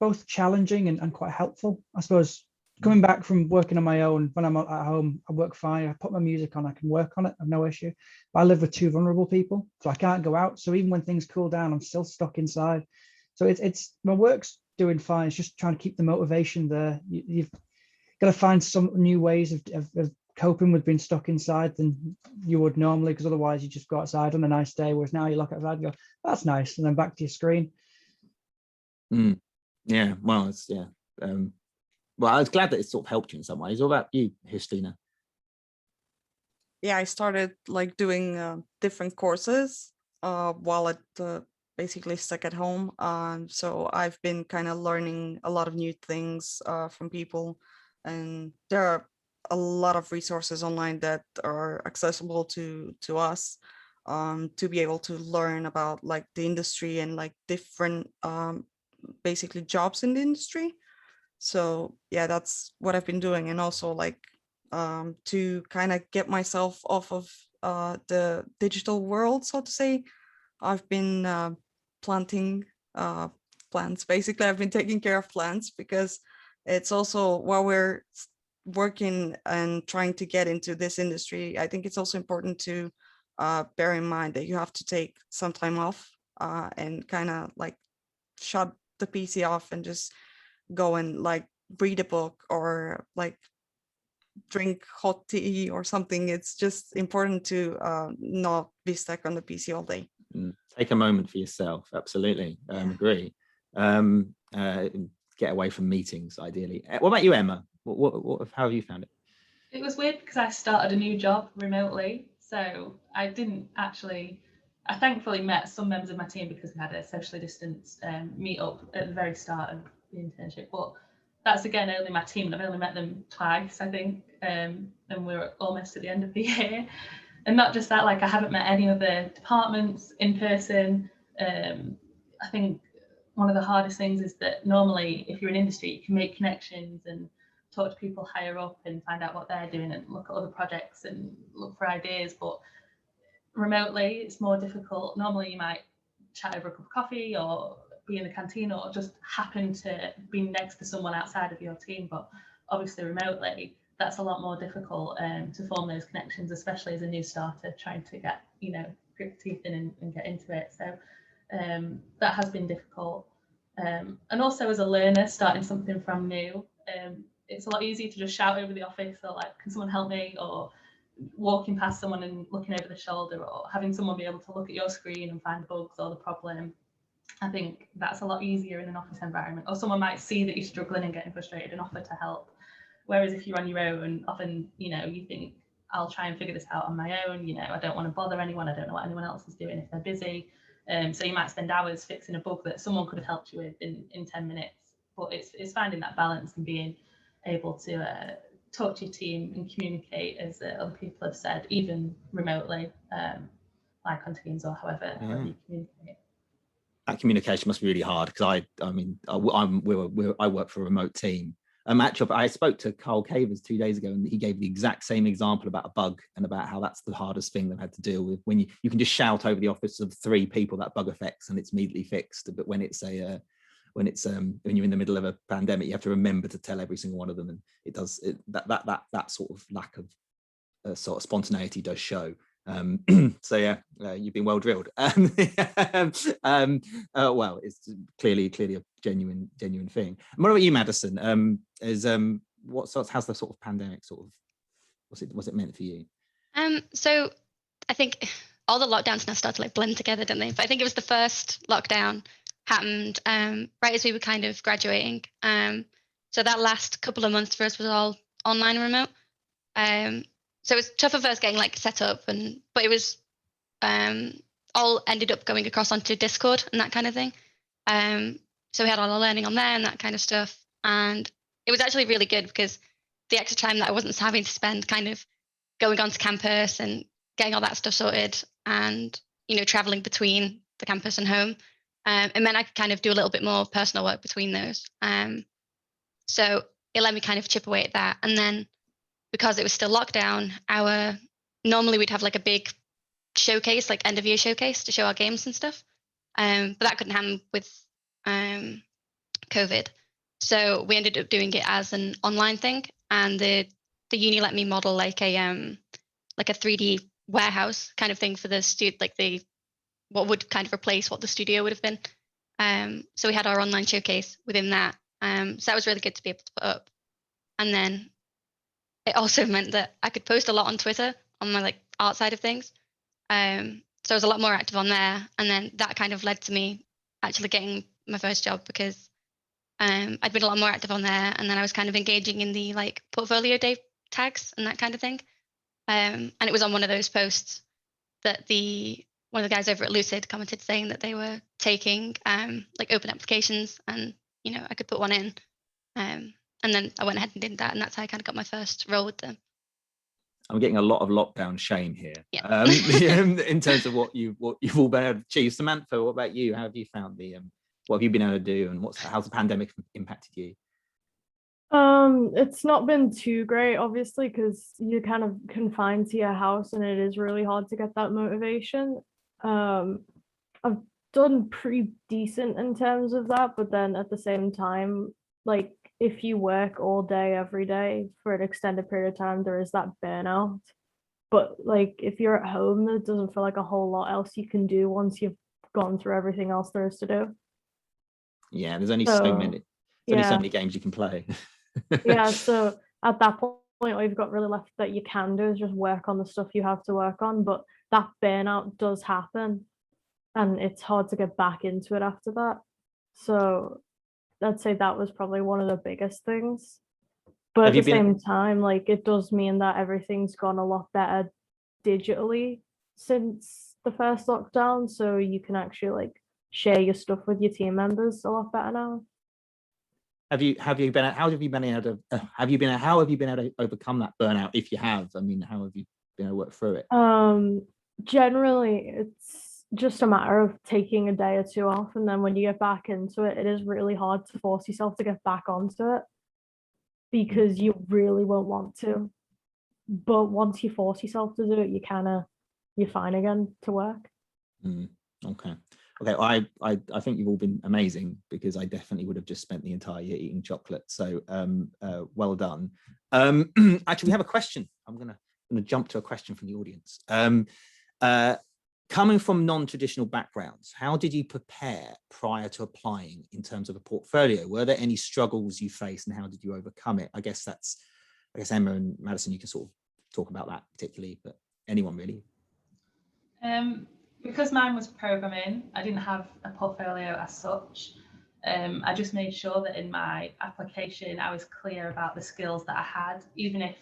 both challenging and quite helpful. I suppose coming back from working on my own, when I'm at home, I work fine. I put my music on, I can work on it, I have no issue. But I live with 2 vulnerable people, so I can't go out. So even when things cool down, I'm still stuck inside. So it's my work's doing fine. It's just trying to keep the motivation there. You've got to find some new ways of coping with being stuck inside than you would normally, because otherwise you just go outside on a nice day, whereas now you look outside and go, that's nice, and then back to your screen. Yeah, well, well, I was glad that it sort of helped you in some ways. What about you, Christina? Yeah, I started like doing different courses while basically stuck at home. So I've been kind of learning a lot of new things from people, and there are a lot of resources online that are accessible to us to be able to learn about like the industry and like different basically jobs in the industry. So yeah, that's what I've been doing. And also like to kind of get myself off of the digital world, so to say, I've been planting plants. Basically, I've been taking care of plants, because it's also, while we're working and trying to get into this industry, I think it's also important to bear in mind that you have to take some time off and kind of like shut the PC off and just go and like read a book or like drink hot tea or something. It's just important to not be stuck on the PC all day. Take a moment for yourself. Absolutely. Agree. Get away from meetings, ideally. What about you, Emma? How have you found it? It was weird because I started a new job remotely, so I didn't actually I thankfully met some members of my team because we had a socially distanced meet up at the very start of the internship. But that's again only my team, and I've only met them twice, I think, and we're almost at the end of the year. And not just that, like I haven't met any other departments in person. I think one of the hardest things is that normally if you're in industry, you can make connections and talk to people higher up and find out what they're doing and look at other projects and look for ideas. But remotely, it's more difficult. Normally you might chat over a cup of coffee or be in the canteen or just happen to be next to someone outside of your team. But obviously remotely, that's a lot more difficult to form those connections, especially as a new starter trying to get, grit teeth in and get into it. So that has been difficult. And also as a learner, starting something from new, it's a lot easier to just shout over the office or like, can someone help me? Or walking past someone and looking over the shoulder, or having someone be able to look at your screen and find the bugs or the problem. I think that's a lot easier in an office environment. Or someone might see that you're struggling and getting frustrated and offer to help. Whereas if you're on your own, often, you think, I'll try and figure this out on my own. I don't want to bother anyone. I don't know what anyone else is doing if they're busy. So you might spend hours fixing a bug that someone could have helped you with in 10 minutes. But it's finding that balance and being able to talk to your team and communicate, as other people have said, even remotely, like on Teams or however you communicate. That communication must be really hard, because I work for a remote team. Actually, I spoke to Carl Cavers 2 days ago, and he gave the exact same example about a bug and about how that's the hardest thing they've had to deal with. When you can just shout over the office of 3 people that bug affects and it's immediately fixed, but when when you're in the middle of a pandemic, you have to remember to tell every single one of them, and that sort of lack of sort of spontaneity does show. So yeah, you've been well drilled. Well, it's clearly a genuine thing. And what about you, Madison? How's the sort of pandemic sort of what's it meant for you? So I think all the lockdowns now start to like blend together, don't they? But I think it was the first lockdown happened right as we were kind of graduating. So that last couple of months for us was all online and remote. So it was tough at first getting like set up, but it was all ended up going across onto Discord and that kind of thing. So we had all our learning on there and that kind of stuff. And it was actually really good because the extra time that I wasn't having to spend kind of going onto campus and getting all that stuff sorted and, traveling between the campus and home. And then I could kind of do a little bit more personal work between those. So it let me kind of chip away at that. And then because it was still lockdown, normally we'd have like a big showcase, like end of year showcase to show our games and stuff. But that couldn't happen with COVID. So we ended up doing it as an online thing. And the uni let me model like a 3D warehouse kind of thing for the what would kind of replace what the studio would have been. So we had our online showcase within that. So that was really good to be able to put up. And then it also meant that I could post a lot on Twitter on my like art side of things. So I was a lot more active on there. And then that kind of led to me actually getting my first job because I'd been a lot more active on there. And then I was kind of engaging in the like portfolio day tags and that kind of thing. And it was on one of those posts that one of the guys over at Lucid commented saying that they were taking like open applications and, I could put one in. And then I went ahead and did that. And that's how I kind of got my first role with them. I'm getting a lot of lockdown shame here. Yeah. In terms of what you've all been able to achieve. Samantha, what about you? How have you found what have you been able to do, and how's the pandemic impacted you? It's not been too great, obviously, because you're kind of confined to your house and it is really hard to get that motivation. I've done pretty decent in terms of that, but then at the same time, like if you work all day every day for an extended period of time, there is that burnout. But like if you're at home, there doesn't feel like a whole lot else you can do once you've gone through everything else there is to do. Yeah, there's only so many games you can play. Yeah, so at that point, all you've got really left that you can do is just work on the stuff you have to work on. But that burnout does happen, and it's hard to get back into it after that. So I'd say that was probably one of the biggest things. But at the same time, like it does mean that everything's gone a lot better digitally since the first lockdown, so you can actually like share your stuff with your team members a lot better now. How have you been able to overcome that burnout, if you have? I mean, how have you been able to work through it? Generally it's just a matter of taking a day or two off, and then when you get back into it, it is really hard to force yourself to get back onto it because you really won't want to. But once you force yourself to do it, you're fine again to work. Okay. I think you've all been amazing, because I definitely would have just spent the entire year eating chocolate. So well done. Actually, we have a question. I'm gonna jump to a question from the audience. Coming from non-traditional backgrounds, how did you prepare prior to applying in terms of a portfolio? Were there any struggles you faced, and how did you overcome it? I guess Emma and Madison, you can sort of talk about that particularly, but anyone really. Because mine was programming, I didn't have a portfolio as such. I just made sure that in my application I was clear about the skills that I had, even if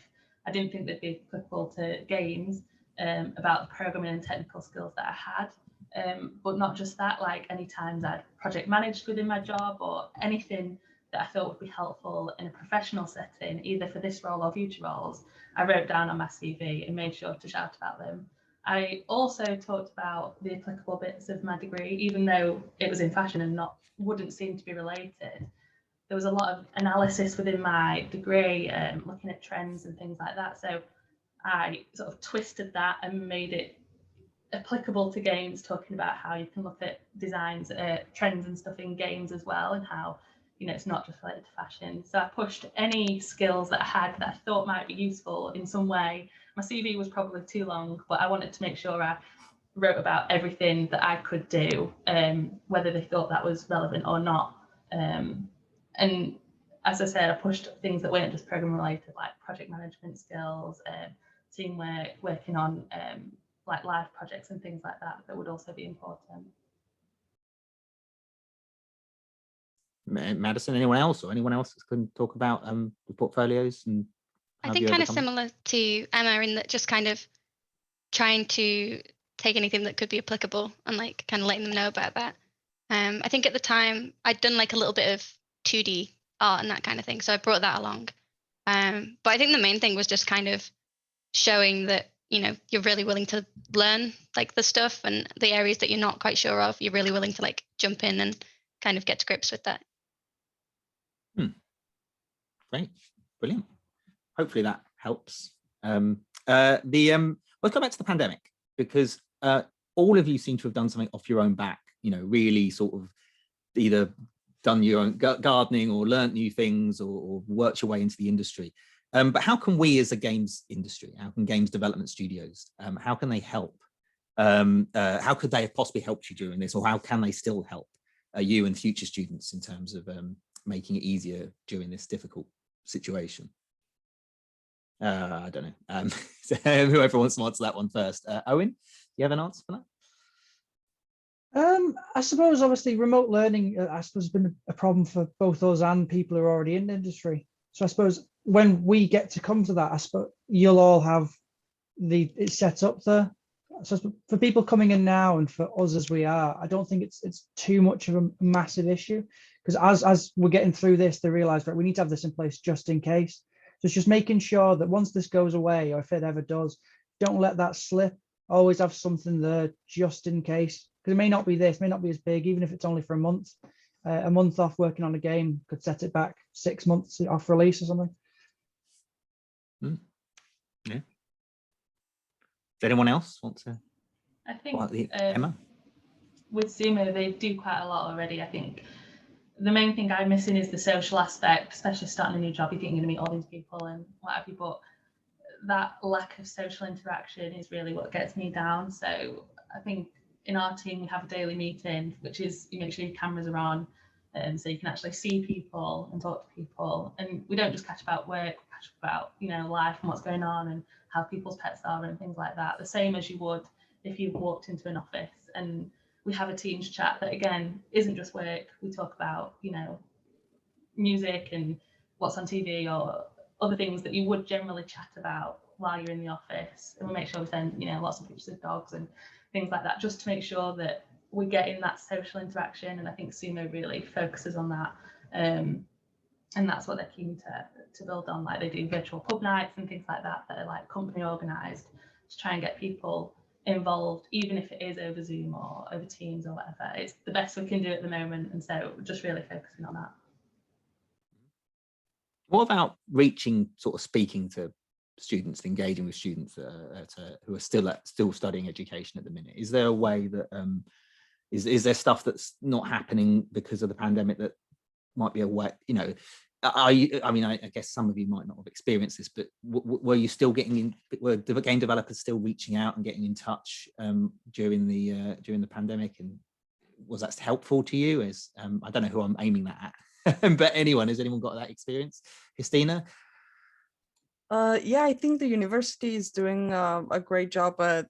I didn't think they'd be applicable to games, about the programming and technical skills that I had. But not just that, like any times I'd project managed within my job or anything that I thought would be helpful in a professional setting, either for this role or future roles, I wrote down on my CV and made sure to shout about them. I also talked about the applicable bits of my degree, even though it was in fashion and wouldn't seem to be related. There was a lot of analysis within my degree, looking at trends and things like that. So I sort of twisted that and made it applicable to games, talking about how you can look at designs, trends and stuff in games as well, and how, you know, it's not just related to fashion. So I pushed any skills that I had that I thought might be useful in some way. My CV was probably too long, but I wanted to make sure I wrote about everything that I could do, whether they thought that was relevant or not. And as I said, I pushed things that weren't just program related, like project management skills, teamwork, working on like live projects and things like that, that would also be important. Madison, anyone else can talk about the portfolios? And I think kind of similar to Emma, in that just kind of trying to take anything that could be applicable and like kind of letting them know about that. I think at the time I'd done like a little bit of 2D art and that kind of thing, so I brought that along. But I think the main thing was just kind of showing that, you know, you're really willing to learn like the stuff, and the areas that you're not quite sure of, you're really willing to like jump in and kind of get to grips with that. Great, brilliant. Hopefully that helps. Let's go back to the pandemic, because all of you seem to have done something off your own back, you know, really sort of either done your own gardening or learnt new things or worked your way into the industry. But how can we as a games industry, how can games development studios, how can they help? How could they have possibly helped you during this, or how can they still help you and future students in terms of making it easier during this difficult situation? I don't know. So whoever wants to answer that one first. Owen, do you have an answer for that? I suppose obviously remote learning, I suppose, has been a problem for both us and people who are already in the industry. So I suppose when we get to come to that, I suppose you'll all have it set up there. So for people coming in now and for us as we are, I don't think it's too much of a massive issue, because as we're getting through this, they realize, right, we need to have this in place just in case. So it's just making sure that once this goes away, or if it ever does, don't let that slip. Always have something there just in case, because it may not be this, may not be as big, even if it's only for a month. A month off working on a game could set it back 6 months off release or something. Yeah. Does anyone else want to? I think Emma? With Zoomer, they do quite a lot already. I think the main thing I'm missing is the social aspect, especially starting a new job. You think you're going to meet all these people and what have you, but that lack of social interaction is really what gets me down. So I think in our team, we have a daily meeting, which is you make sure your cameras are on, so you can actually see people and talk to people. And we don't just catch about work, we catch about, you know, life and what's going on and how people's pets are and things like that, the same as you would if you walked into an office. And we have a Teams chat that, again, isn't just work. We talk about, you know, music and what's on TV or other things that you would generally chat about while you're in the office. And we make sure we send, you know, lots of pictures of dogs and things like that, just to make sure that we're getting that social interaction. And I think Sumo really focuses on that. And that's what they're keen to build on. Like they do virtual pub nights and things like that that are like company organised to try and get people involved, even if it is over Zoom or over Teams or whatever. It's the best we can do at the moment, and so we're just really focusing on that. What about reaching, sort of speaking to students, engaging with students who are still studying education at the minute? Is there a way that is there stuff that's not happening because of the pandemic that might be a way, you know? I guess some of you might not have experienced this, but were you still getting in? Were the game developers still reaching out and getting in touch during the pandemic? And was that helpful to you? As I don't know who I'm aiming that at, but has anyone got that experience? Christina? Yeah, I think the university is doing a great job at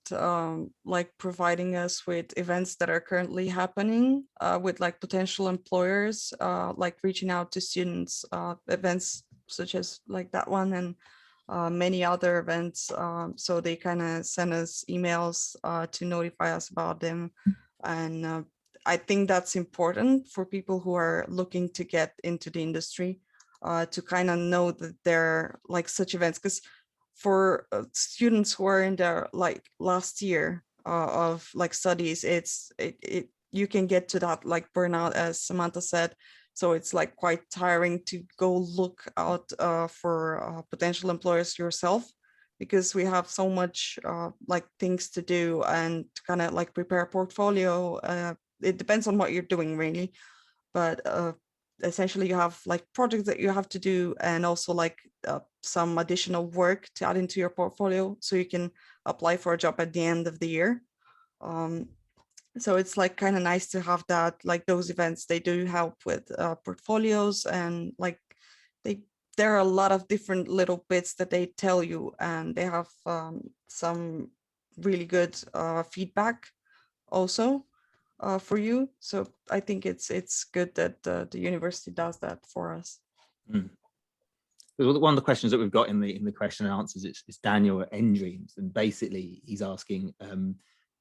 like providing us with events that are currently happening with like potential employers, like reaching out to students, events such as like that one and many other events. So they kind of send us emails to notify us about them. And I think that's important for people who are looking to get into the industry. To kind of know that there are like such events, because for students who are in their like last year of like studies, you can get to that like burnout, as Samantha said. So it's like quite tiring to go look out for potential employers yourself, because we have so much like things to do and to kind of like prepare a portfolio. It depends on what you're doing really, but essentially you have like projects that you have to do, and also like some additional work to add into your portfolio so you can apply for a job at the end of the year. So it's like kind of nice to have that, like those events, they do help with portfolios, and like there are a lot of different little bits that they tell you, and they have some really good feedback also for you. So I think it's good that the university does that for us. Mm. One of the questions that we've got in the question and answers is Daniel at Endreams, and basically he's asking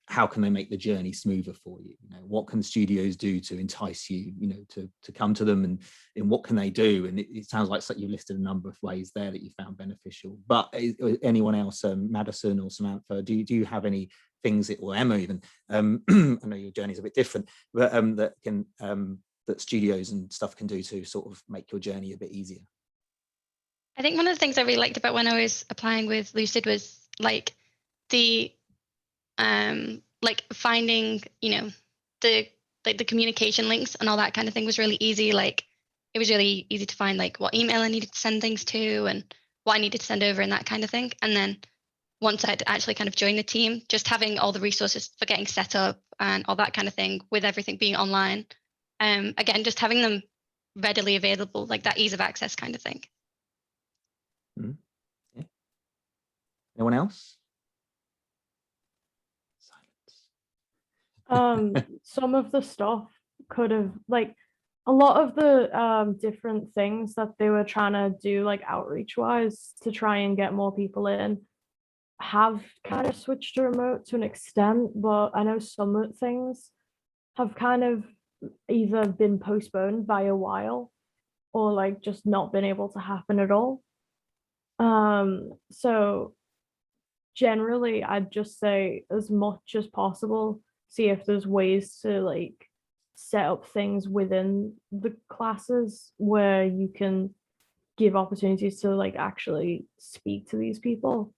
how can they make the journey smoother for you? You know, what can studios do to entice you, you know, to come to them, and what can they do? And it sounds like you've listed a number of ways there that you found beneficial. But anyone else, Madison or Samantha, do you have any things or Emma even, I know your journey's a bit different, but that studios and stuff can do to sort of make your journey a bit easier? I think one of the things I really liked about when I was applying with Lucid was like the like finding, you know, the communication links and all that kind of thing was really easy. Like it was really easy to find like what email I needed to send things to and what I needed to send over and that kind of thing. And then once I'd actually kind of joined the team, just having all the resources for getting set up and all that kind of thing, with everything being online, again, just having them readily available, like that ease of access kind of thing. Mm-hmm. Yeah. Anyone else? Some of the stuff could have, like, a lot of the different things that they were trying to do, like outreach wise, to try and get more people in, have kind of switched to remote to an extent. But I know some things have kind of either been postponed by a while or like just not been able to happen at all. So generally I'd just say, as much as possible, see if there's ways to like set up things within the classes where you can give opportunities to like actually speak to these people,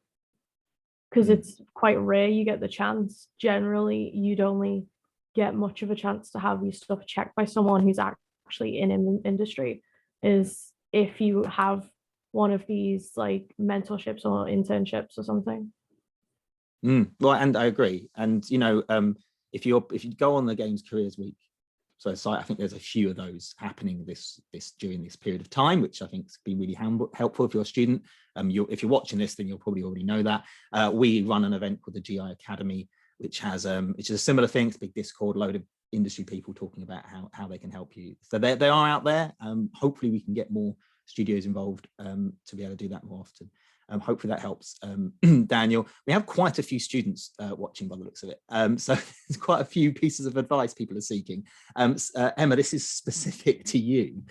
because it's quite rare you get the chance. Generally you'd only get much of a chance to have your stuff checked by someone who's actually in industry is if you have one of these like mentorships or internships or something. Well, and I agree. And you know, if you go on the Games Careers Week, so I think there's a few of those happening during this period of time, which I think has been really helpful if you're a student. If you're watching this, then you'll probably already know that. We run an event called the GI Academy, which is a similar thing. It's a big Discord, load of industry people talking about how they can help you. So they are out there. Hopefully we can get more studios involved to be able to do that more often. Hopefully that helps. Daniel, we have quite a few students watching by the looks of it. So there's quite a few pieces of advice people are seeking. Emma, this is specific to you.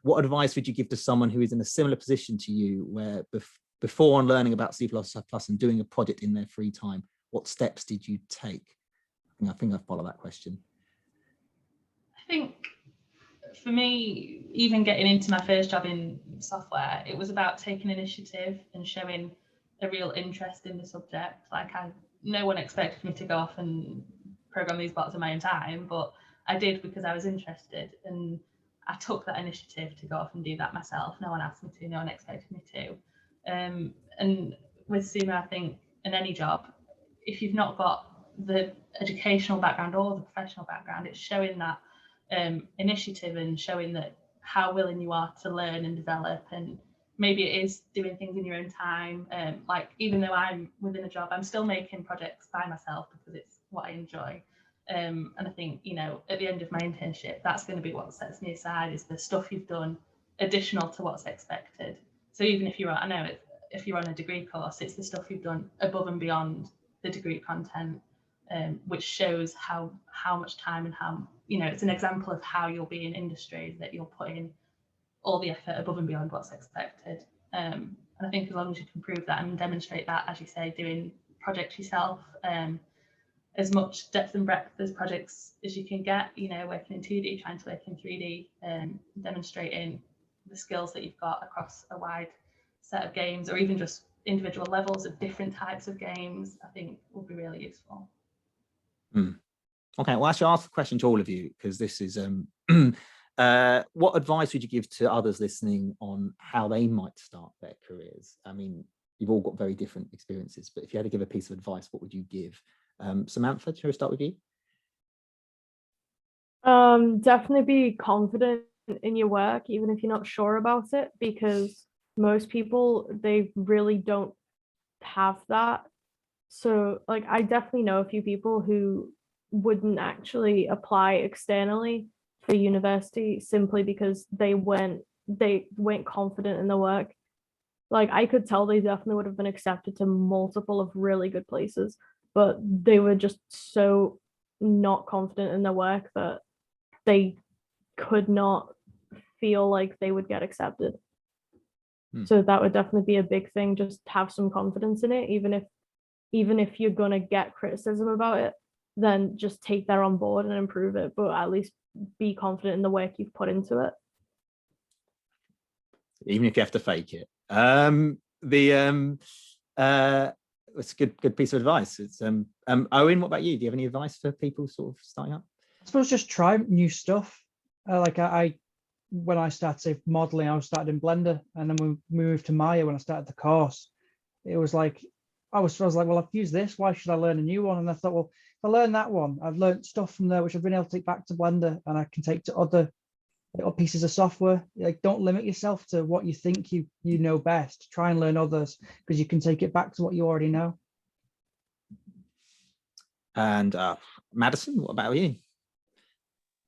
What advice would you give to someone who is in a similar position to you, where before learning about C++ and doing a project in their free time, what steps did you take? I think I follow that question. I think for me, even getting into my first job in software, it was about taking initiative and showing a real interest in the subject. Like, no one expected me to go off and program these bots in my own time, but I did because I was interested, and I took that initiative to go off and do that myself. No one asked me to, no one expected me to. And with Sumo, I think in any job, if you've not got the educational background or the professional background, it's showing that initiative and showing that how willing you are to learn and develop. And maybe it is doing things in your own time. Like, even though I'm within a job, I'm still making projects by myself because it's what I enjoy. And I think, you know, at the end of my internship, that's going to be what sets me aside, is the stuff you've done additional to what's expected. So even if you're, I know if you're on a degree course, it's the stuff you've done above and beyond the degree content, which shows how much time and how, you know, it's an example of how you'll be in industry, that you'll put in all the effort above and beyond what's expected. And I think as long as you can prove that and demonstrate that, as you say, doing projects yourself, as much depth and breadth as projects as you can get, you know, working in 2D, trying to work in 3D, demonstrating the skills that you've got across a wide set of games, or even just individual levels of different types of games, I think will be really useful. Okay, well, actually, I'll ask a question to all of you, because this is what advice would you give to others listening on how they might start their careers? I mean, you've all got very different experiences, but if you had to give a piece of advice, what would you give? Samantha, shall we start with you? Definitely be confident in your work, even if you're not sure about it, because most people, they really don't have that. So, like, I definitely know a few people who wouldn't actually apply externally for university simply because they weren't confident in the work. Like, I could tell they definitely would have been accepted to multiple of really good places, but they were just so not confident in their work that they could not feel like they would get accepted. So that would definitely be a big thing. Just have some confidence in it, even if you're gonna get criticism about it, then just take that on board and improve it, but at least be confident in the work you've put into it. Even if you have to fake it. It's a good piece of advice. It's Owen, what about you? Do you have any advice for people sort of starting up? I suppose just try new stuff. Like I when I started modeling, I was started in Blender, and then we moved to Maya when I started the course. It was like I was like, well, I've used this, why should I learn a new one? And I thought, well, if I learn that one, I've learned stuff from there which I've been able to take back to Blender, and I can take to other pieces of software. Like, don't limit yourself to what you think you know best. Try and learn others, because you can take it back to what you already know. And Madison, what about you?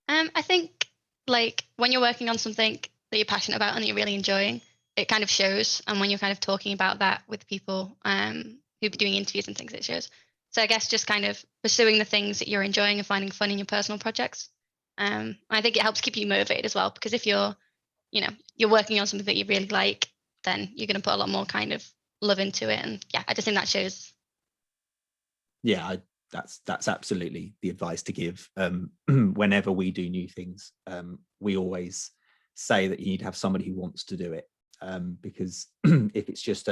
I think, like, when you're working on something that you're passionate about and that you're really enjoying, it kind of shows. And when you're kind of talking about that with people who'll be doing interviews and things, it shows. So I guess just kind of pursuing the things that you're enjoying and finding fun in your personal projects. I think it helps keep you motivated as well, because if you're working on something that you really like, then you're going to put a lot more kind of love into it. And yeah, I just think that shows. Yeah, that's absolutely the advice to give. Whenever we do new things, we always say that you need to have somebody who wants to do it, because if it's just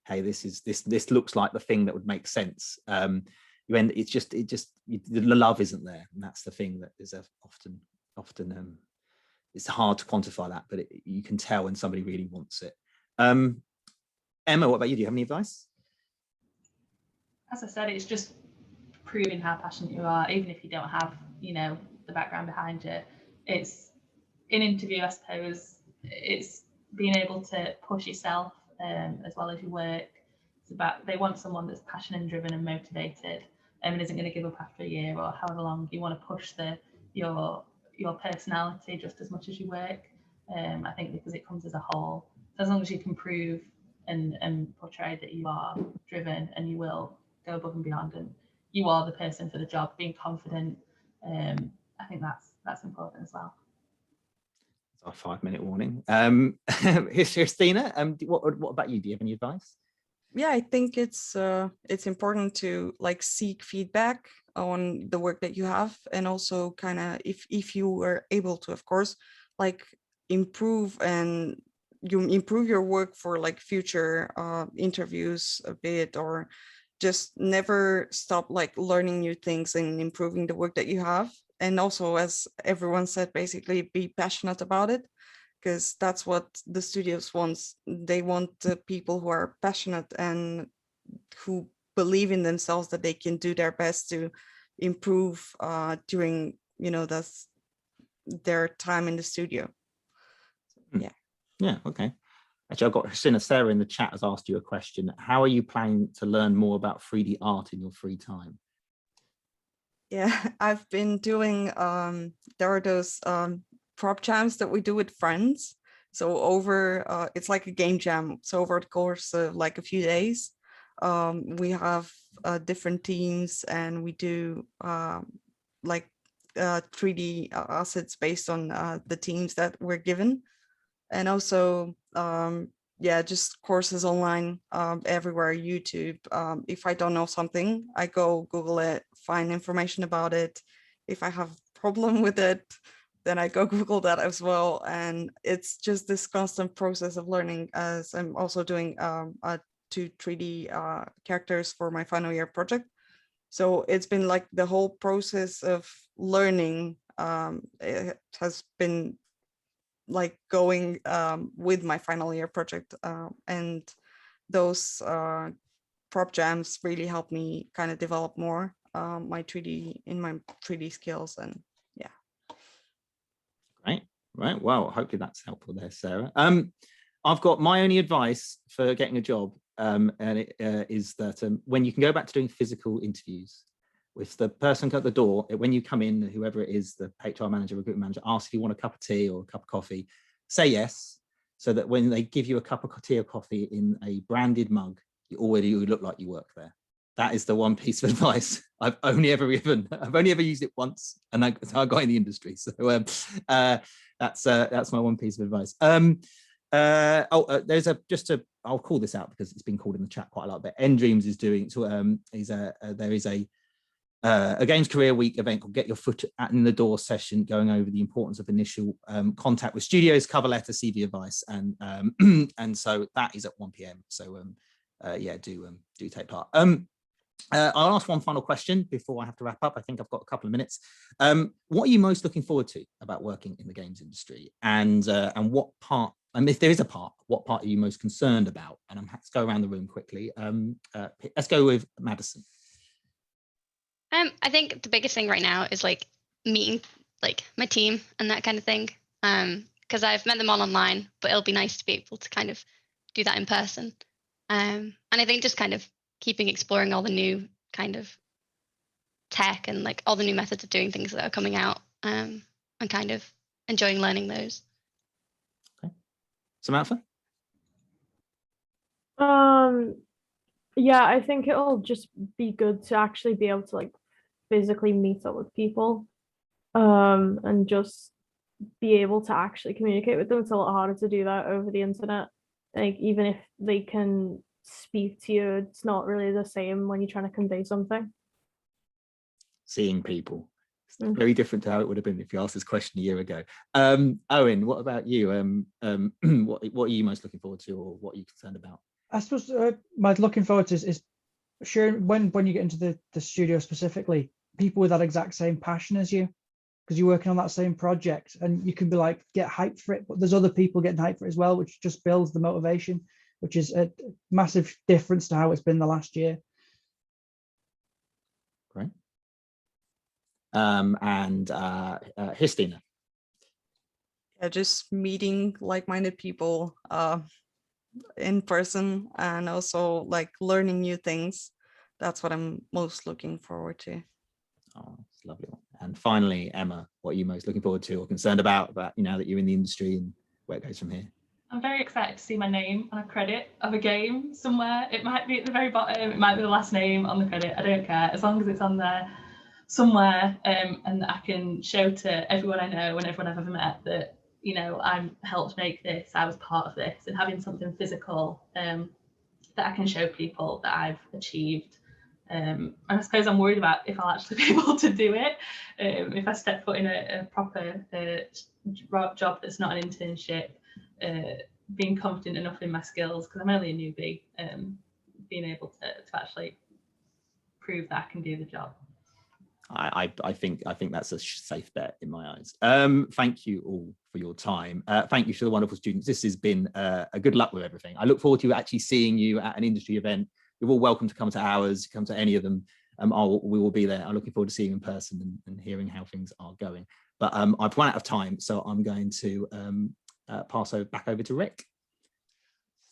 hey, this looks like the thing that would make sense, the love isn't there, and that's the thing that is often it's hard to quantify that, but you can tell when somebody really wants it. Emma, what about you? Do you have any advice? As I said, it's just proving how passionate you are, even if you don't have, the background behind you. It's in interview, I suppose, it's being able to push yourself as well as your work. It's about, they want someone that's passionate and driven and motivated, and isn't going to give up after a year or however long. You want to push your personality just as much as your work. I think because it comes as a whole. So as long as you can prove and portray that you are driven and you will go above and beyond and you are the person for the job, being confident. I think that's important as well. Our 5-minute warning. Christina, what about you? Do you have any advice? Yeah, I think it's important to like seek feedback on the work that you have, and also kind of if you are able to, of course, like improve your work for like future interviews a bit, or just never stop like learning new things and improving the work that you have. And also, as everyone said, basically be passionate about it, because that's what the studios wants. They want people who are passionate and who believe in themselves that they can do their best to improve during, you know, their time in the studio. Yeah. Yeah, okay. Actually, I've got Sarah in the chat has asked you a question. How are you planning to learn more about 3D art in your free time? Yeah, I've been doing, there are those prop jams that we do with friends. So over, it's like a game jam. So over the course of like a few days, we have different teams, and we do like 3D assets based on the teams that we're given. And also, yeah, just courses online everywhere, YouTube. If I don't know something, I go Google it, find information about it. If I have a problem with it, then I go Google that as well. And it's just this constant process of learning, as I'm also doing 2 3D characters for my final year project. So it's been like the whole process of learning it has been like going with my final year project, and those prop jams really helped me kind of develop more my 3D skills. And yeah. Great, right. Well, hopefully that's helpful there, Sarah. I've got my only advice for getting a job, and it is that when you can go back to doing physical interviews, with the person at the door, when you come in, whoever it is, the HR manager, recruitment manager, asks if you want a cup of tea or a cup of coffee, say yes, so that when they give you a cup of tea or coffee in a branded mug, you look like you work there. That is the one piece of advice I've only ever used it once, and I got in the industry. So that's my one piece of advice. I'll call this out because it's been called in the chat quite a lot, but N-Dreams is doing, so there is a Games Career Week event called Get Your Foot in the Door session, going over the importance of initial contact with studios, cover letter, CV advice, and and so that is at 1 p.m. So yeah, do take part. I'll ask one final question before I have to wrap up. I think I've got a couple of minutes. What are you most looking forward to about working in the games industry, and what part? If there is a part, what part are you most concerned about? And let's go around the room quickly. Let's go with Madison. I think the biggest thing right now is like meeting like my team and that kind of thing. Because I've met them all online, but it'll be nice to be able to kind of do that in person. And I think just kind of keeping exploring all the new kind of tech and like all the new methods of doing things that are coming out, and kind of enjoying learning those. Okay. Samantha? Yeah, I think it'll just be good to actually be able to like physically meet up with people, and just be able to actually communicate with them. It's a lot harder to do that over the internet. Like, even if they can speak to you, it's not really the same when you're trying to convey something. Seeing people. It's very different to how it would have been if you asked this question a year ago. Owen, what about you? What are you most looking forward to, or what are you concerned about? I suppose my looking forward to is sharing when you get into the studio specifically, people with that exact same passion as you, because you're working on that same project, and you can be like, get hyped for it, but there's other people getting hyped for it as well, which just builds the motivation, which is a massive difference to how it's been the last year. Great. Christina. Yeah, just meeting like-minded people in person, and also like learning new things. That's what I'm most looking forward to. Oh, it's lovely. And finally, Emma, what are you most looking forward to or concerned about you now that you're in the industry, and where it goes from here? I'm very excited to see my name on a credit of a game somewhere. It might be at the very bottom, it might be the last name on the credit, I don't care, as long as it's on there somewhere, and I can show to everyone I know and everyone I've ever met that, you know, I helped make this, I was part of this, and having something physical that I can show people that I've achieved. And I suppose I'm worried about if I'll actually be able to do it. If I step foot in a proper job that's not an internship, being confident enough in my skills, because I'm only a newbie, being able to actually prove that I can do the job. I think that's a safe bet in my eyes. Thank you all for your time. Thank you to the wonderful students. This has been a good luck with everything. I look forward to actually seeing you at an industry event. You're all welcome to come to ours, come to any of them. We will be there. I'm looking forward to seeing you in person and hearing how things are going. But I've run out of time, so I'm going to pass back over to Rick.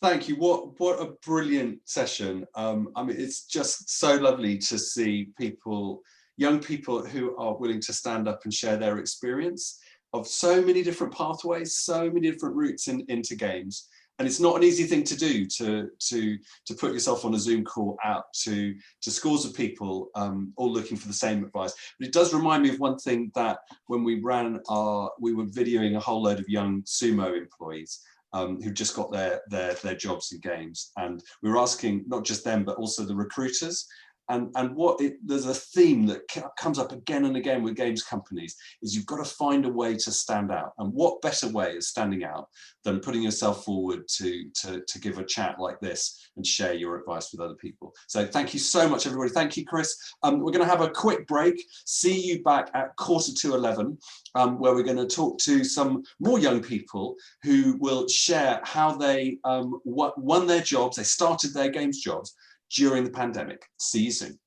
Thank you. What a brilliant session. I mean, it's just so lovely to see people, young people who are willing to stand up and share their experience of so many different pathways, so many different routes into games. And it's not an easy thing to do, to put yourself on a Zoom call out to scores of people all looking for the same advice. But it does remind me of one thing, that when we were videoing a whole load of young Sumo employees who just got their jobs in games. And we were asking not just them, but also the recruiters. And there's a theme that comes up again and again with games companies is you've got to find a way to stand out. And what better way of standing out than putting yourself forward to give a chat like this and share your advice with other people. So thank you so much, everybody. Thank you, Chris. We're going to have a quick break. See you back at 11:15, where we're going to talk to some more young people who will share how they won their jobs. They started their games jobs during the pandemic. See you soon.